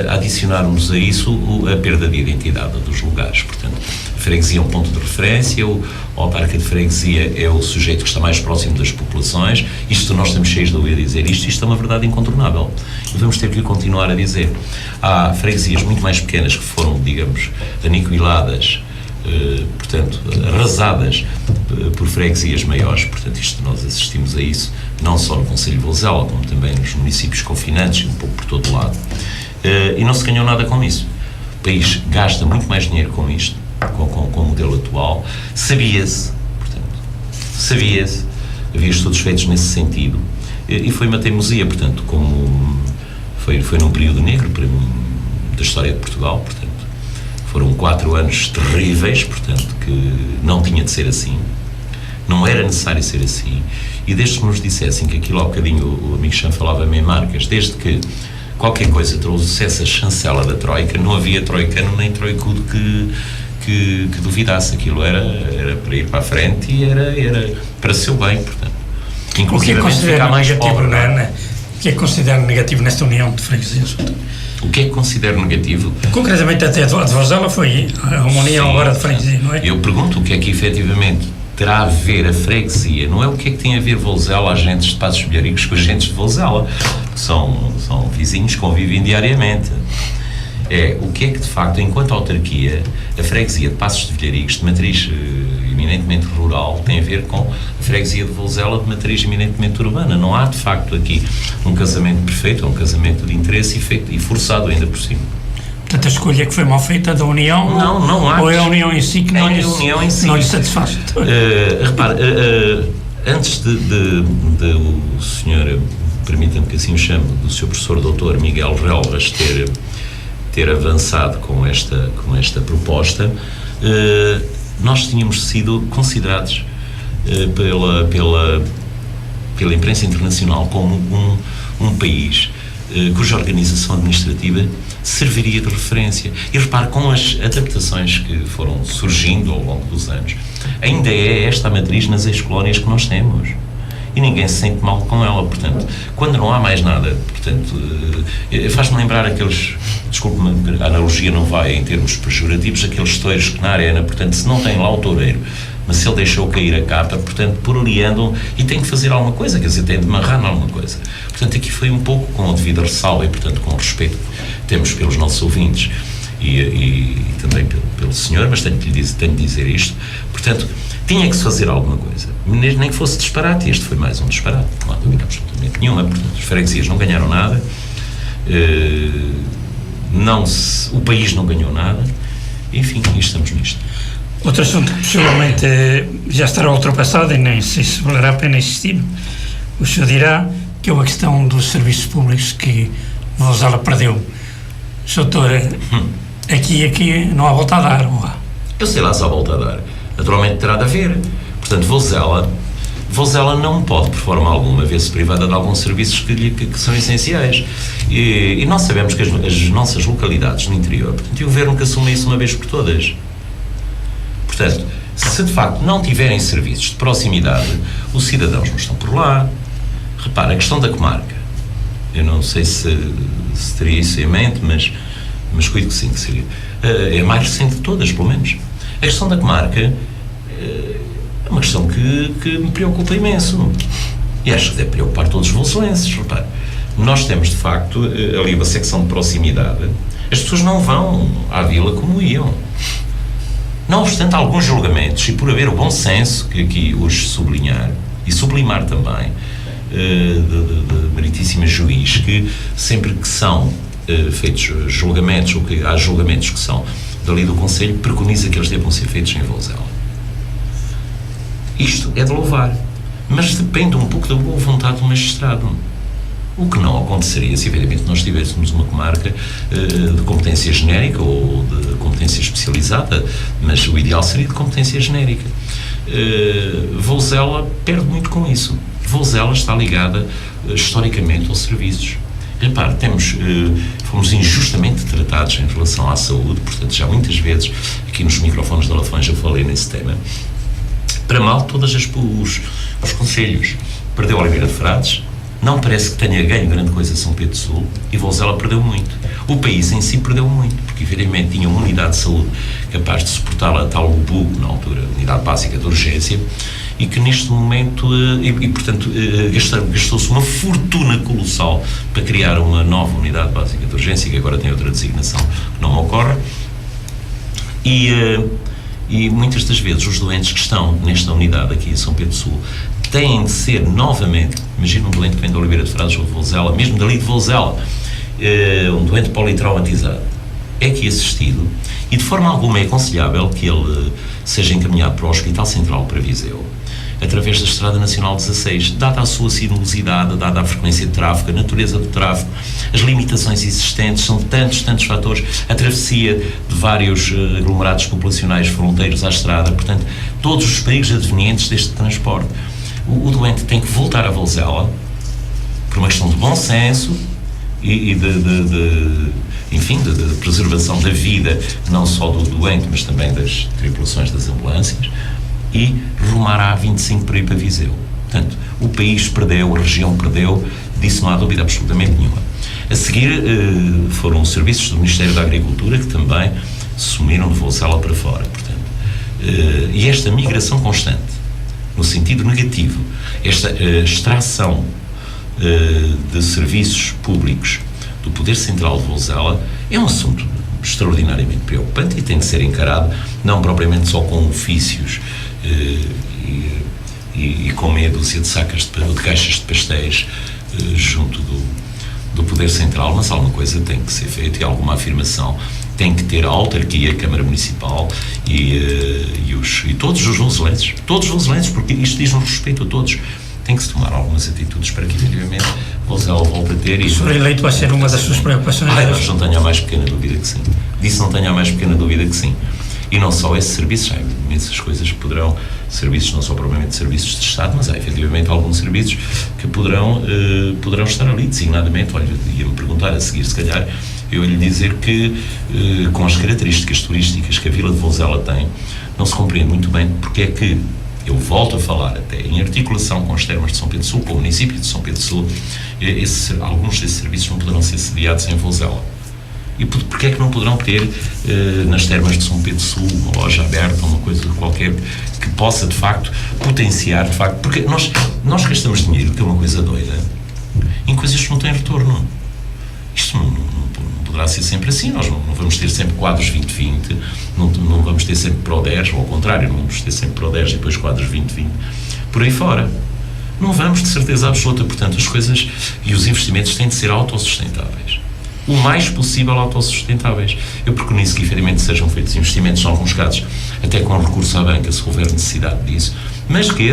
Adicionarmos a isso a perda de identidade dos lugares. Portanto, a freguesia é um ponto de referência, o autarca de freguesia é o sujeito que está mais próximo das populações. Isto nós estamos cheios de ouvir dizer isto é uma verdade incontornável. E vamos ter que continuar a dizer. Há freguesias muito mais pequenas que foram, digamos, aniquiladas, portanto, arrasadas por freguesias maiores. Portanto, nós assistimos a isso, não só no Concelho de Vozela, como também nos municípios confinantes e um pouco por todo lado. E não se ganhou nada com isso. O país gasta muito mais dinheiro com isto, com o modelo atual. Sabia-se, havia estudos feitos nesse sentido, e foi uma teimosia, portanto, como foi num período negro da história de Portugal, portanto, foram 4 anos terríveis, portanto, que não tinha de ser assim, não era necessário ser assim, e desde que nos dissessem que aquilo, há bocadinho o amigo Chan falava em marcas, desde que qualquer coisa trouxesse a chancela da Troika, não havia troicano nem troicudo que duvidasse. Aquilo era para ir para a frente e era para seu bem, portanto. Inclusive, ficar mais pobre. O que é que considera negativo nesta união de freguesias? O que é que considero negativo? Concretamente, até a de Vozela foi uma união agora de freguesia, não é? Eu pergunto o que é que efetivamente terá a ver a freguesia, não é o que é que tem a ver Vozela, agentes de Passos de Vilharicos com agentes de Vozela, que são vizinhos que convivem diariamente. É o que é que, de facto, enquanto autarquia, a freguesia de Passos de Vilharicos, de matriz eminentemente rural, tem a ver com a freguesia de Vozela, de matriz eminentemente urbana. Não há, de facto, aqui um casamento perfeito, é um casamento de interesse e forçado ainda por cima. Portanto, a escolha que foi mal feita da União, não há. Ou é a União em si que não lhe satisfaz? Repare, antes de o senhor, permita-me que assim o chame, do seu professor doutor Miguel Relvas ter avançado com esta proposta, nós tínhamos sido considerados pela imprensa internacional como um país cuja organização administrativa serviria de referência. E repare, com as adaptações que foram surgindo ao longo dos anos, ainda é esta a matriz nas ex-colónias que nós temos. E ninguém se sente mal com ela, portanto, quando não há mais nada, portanto, faz-me lembrar aqueles, desculpe-me, a analogia não vai em termos pejorativos, aqueles toureiros que na arena, portanto, se não tem lá o toureiro, mas se ele deixou cair a capa, portanto, por ali andam e tem que fazer alguma coisa, quer dizer, tem de marrar alguma coisa. Portanto, aqui foi um pouco com a devida ressalva e, portanto, com o respeito que temos pelos nossos ouvintes e também pelo senhor, mas tenho de dizer isto, portanto, tinha que se fazer alguma coisa, nem que fosse disparate. Este foi mais um disparate, não há dúvida absolutamente nenhuma. Portanto, as freguesias não ganharam nada, o país não ganhou nada, enfim, estamos nisto. Outro assunto que possivelmente já estará ultrapassado e nem sei se valerá a pena insistir, o senhor dirá, que é a questão dos serviços públicos que Vozela perdeu. Doutor, aqui não há volta a dar, ou há? Eu sei lá se há volta a dar. Naturalmente terá de haver. Portanto, Vozela Vozela não pode, por forma alguma, ver-se privada de alguns serviços que são essenciais. E nós sabemos que as nossas localidades no interior, portanto, e o governo que assume isso uma vez por todas. Portanto, se de facto não tiverem serviços de proximidade, os cidadãos não estão por lá. Repara, a questão da comarca. Eu não sei se teria isso em mente, mas cuido que sim, que seria. É a mais recente de todas, pelo menos. A questão da comarca é uma questão que me preocupa imenso. E acho que deve preocupar todos os voselenses. Repare, nós temos, de facto, ali uma secção de proximidade. As pessoas não vão à vila como iam. Não obstante alguns julgamentos, e por haver o bom senso, que aqui hoje sublinhar, e sublimar também, de meritíssimo juiz, que sempre que são feitos julgamentos, ou que há julgamentos que são dali do Conselho, preconiza que eles devam ser feitos em Vozela. Isto é de louvar, mas depende um pouco da boa vontade do magistrado. O que não aconteceria se, evidentemente, nós tivéssemos uma comarca de competência genérica ou de competência especializada, mas o ideal seria de competência genérica. Vozela perde muito com isso. Vozela está ligada historicamente aos serviços. Repare, fomos injustamente tratados em relação à saúde, portanto, já muitas vezes, aqui nos microfones da Lafões eu falei nesse tema, para mal de todos os concelhos. Perdeu Oliveira de Frades, não parece que tenha ganho grande coisa São Pedro do Sul, e Vozela perdeu muito. O país em si perdeu muito, porque evidentemente tinha uma unidade de saúde capaz de suportar a tal UBU, na altura, Unidade Básica de Urgência, e que neste momento, portanto, gastou-se uma fortuna colossal para criar uma nova Unidade Básica de Urgência, que agora tem outra designação que não me ocorre, e muitas das vezes os doentes que estão nesta unidade aqui em São Pedro do Sul têm de ser novamente, imagina um doente que vem de Oliveira de Frades ou de Vozela, mesmo dali de Vozela, um doente politraumatizado, é aqui assistido, e de forma alguma é aconselhável que ele seja encaminhado para o Hospital Central para Viseu, através da Estrada Nacional 16, dada a sua sinuosidade, dada a frequência de tráfego, a natureza do tráfego, as limitações existentes, são tantos fatores, a travessia de vários aglomerados populacionais fronteiros à estrada, portanto, todos os perigos advenientes deste transporte. O doente tem que voltar a Vozela, por uma questão de bom senso e de preservação da vida, não só do doente, mas também das tripulações das ambulâncias, e rumar a A25 para ir para Viseu. Portanto, o país perdeu, a região perdeu, disso não há dúvida absolutamente nenhuma. A seguir foram os serviços do Ministério da Agricultura, que também sumiram de Vozela para fora. Portanto, e esta migração constante, no sentido negativo, esta extração de serviços públicos do Poder Central de Vozela é um assunto extraordinariamente preocupante e tem de ser encarado não propriamente só com ofícios e com meia dúzia de caixas de pastéis junto do Poder Central, mas alguma coisa tem que ser feita e alguma afirmação tem que ter a autarquia, a Câmara Municipal e todos os voselenses, porque isto diz um respeito a todos. Tem que se tomar algumas atitudes para que, efetivamente, Vozela volte a ter... O senhor eleito vai ser uma das suas preocupações? Mas não tenho a mais pequena dúvida que sim. Disso não tenho a mais pequena dúvida que sim. E não só esses serviços, há imensas coisas que poderão, serviços não só propriamente serviços de Estado, mas há efetivamente alguns serviços que poderão estar ali, designadamente. Olha, ia-me perguntar a seguir, se calhar, eu ia lhe dizer que, com as características turísticas que a Vila de Vozela tem, não se compreende muito bem porque é que, eu volto a falar até em articulação com as termas de São Pedro do Sul, com o município de São Pedro do Sul, alguns desses serviços não poderão ser sediados em Vozela. E porque é que não poderão ter nas termas de São Pedro do Sul uma loja aberta, uma coisa qualquer que possa de facto potenciar, de facto, porque nós gastamos dinheiro, que é uma coisa doida, em coisas que não têm retorno. Isto não poderá ser sempre assim. Nós não vamos ter sempre quadros 2020, não vamos ter sempre Pro-10, ou ao contrário, não vamos ter sempre Pro-10 e depois quadros 2020, por aí fora. Não vamos, de certeza absoluta. Portanto, as coisas e os investimentos têm de ser autossustentáveis. O mais possível autossustentáveis. Eu preconizo que, efetivamente, sejam feitos investimentos, em alguns casos, até com recurso à banca, se houver necessidade disso, mas que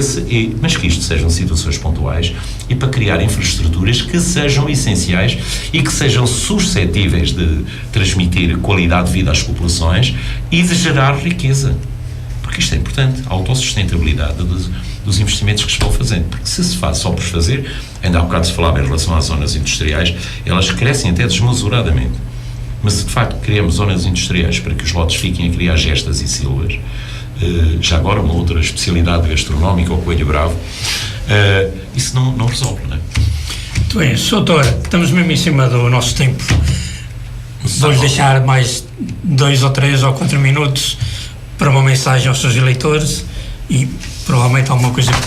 isto sejam situações pontuais e para criar infraestruturas que sejam essenciais e que sejam suscetíveis de transmitir qualidade de vida às populações e de gerar riqueza. Porque isto é importante, a autossustentabilidade dos investimentos que se vão fazendo, porque se faz só por fazer, ainda há bocado se falava em relação às zonas industriais, elas crescem até desmesuradamente. Mas se de facto criamos zonas industriais para que os lotes fiquem a criar gestas e silvas, já agora uma outra especialidade gastronómica, o coelho bravo, isso não resolve, não é? Muito bem, Sr. Doutor, estamos mesmo em cima do nosso tempo. Vou-lhe deixar mais 2 ou 3 ou 4 minutos para uma mensagem aos seus eleitores e provavelmente alguma coisa que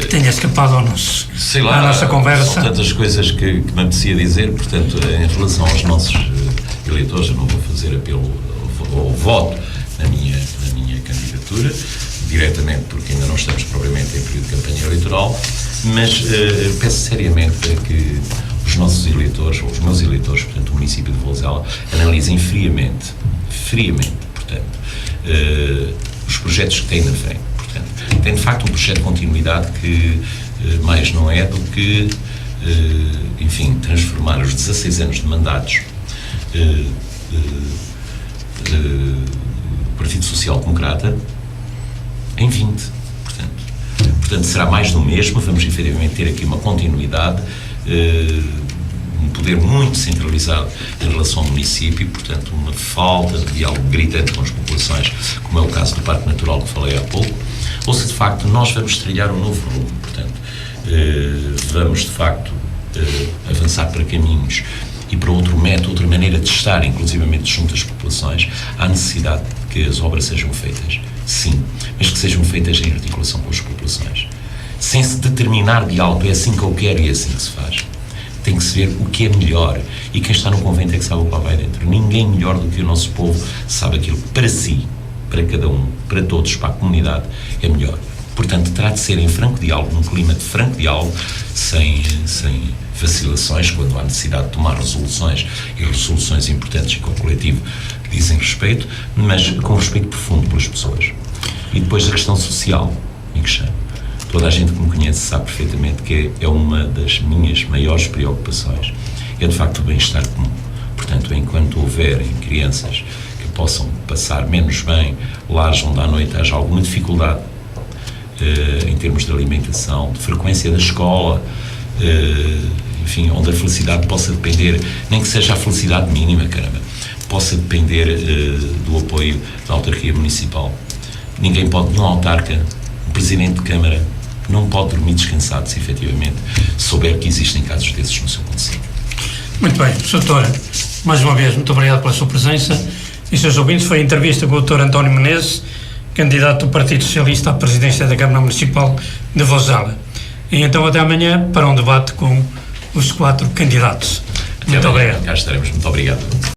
tenha escapado ao nosso, sei lá, à nossa conversa. São tantas coisas que me apetecia dizer, portanto, em relação aos nossos eleitores, eu não vou fazer apelo ao voto na minha candidatura, diretamente, porque ainda não estamos propriamente em período de campanha eleitoral, mas peço seriamente que os nossos eleitores, ou os meus eleitores, portanto, o município de Vozela, analisem friamente, portanto, os projetos que têm na frente. Portanto, tem de facto um projeto de continuidade que mais não é do que, enfim, transformar os 16 anos de mandatos do Partido Social Democrata em 20. Portanto, será mais do mesmo, vamos efetivamente ter aqui uma continuidade, um poder muito centralizado em relação ao município, portanto, uma falta de diálogo gritante com as populações, como é o caso do Parque Natural que falei há pouco, ou se de facto nós vamos trilhar um novo rumo, portanto, vamos de facto avançar para caminhos e para outro método, outra maneira de estar, inclusivamente junto às populações. Há necessidade de que as obras sejam feitas, sim, mas que sejam feitas em articulação com as populações, sem se determinar de alto, é assim que eu quero e é assim que se faz. Tem que se ver o que é melhor, e quem está no convento é que sabe o que lá vai dentro. Ninguém melhor do que o nosso povo sabe aquilo que para si, para cada um, para todos, para a comunidade, é melhor. Portanto, terá de ser em franco diálogo, num clima de franco diálogo, sem vacilações, quando há necessidade de tomar resoluções, e resoluções importantes e com o coletivo que dizem respeito, mas com respeito profundo pelas pessoas. E depois a questão social, Miquel. Toda a gente que me conhece sabe perfeitamente que é uma das minhas maiores preocupações, é de facto o bem-estar comum. Portanto, enquanto houverem crianças que possam passar menos bem, lares onde à noite haja alguma dificuldade, em termos de alimentação, de frequência da escola, enfim, onde a felicidade possa depender, nem que seja a felicidade mínima, caramba, possa depender do apoio da autarquia municipal. Ninguém pode, nenhum autarca, um presidente de Câmara, não pode dormir descansado se efetivamente souber que existem casos desses no seu concelho. Muito bem, Sr. Doutor, mais uma vez, muito obrigado pela sua presença. E, seus ouvintes, foi a entrevista com o Dr. António Menezes, candidato do Partido Socialista à presidência da Câmara Municipal de Vozela. E então até amanhã para um debate com os 4 candidatos. Muito obrigado. Cá estaremos. Muito obrigado.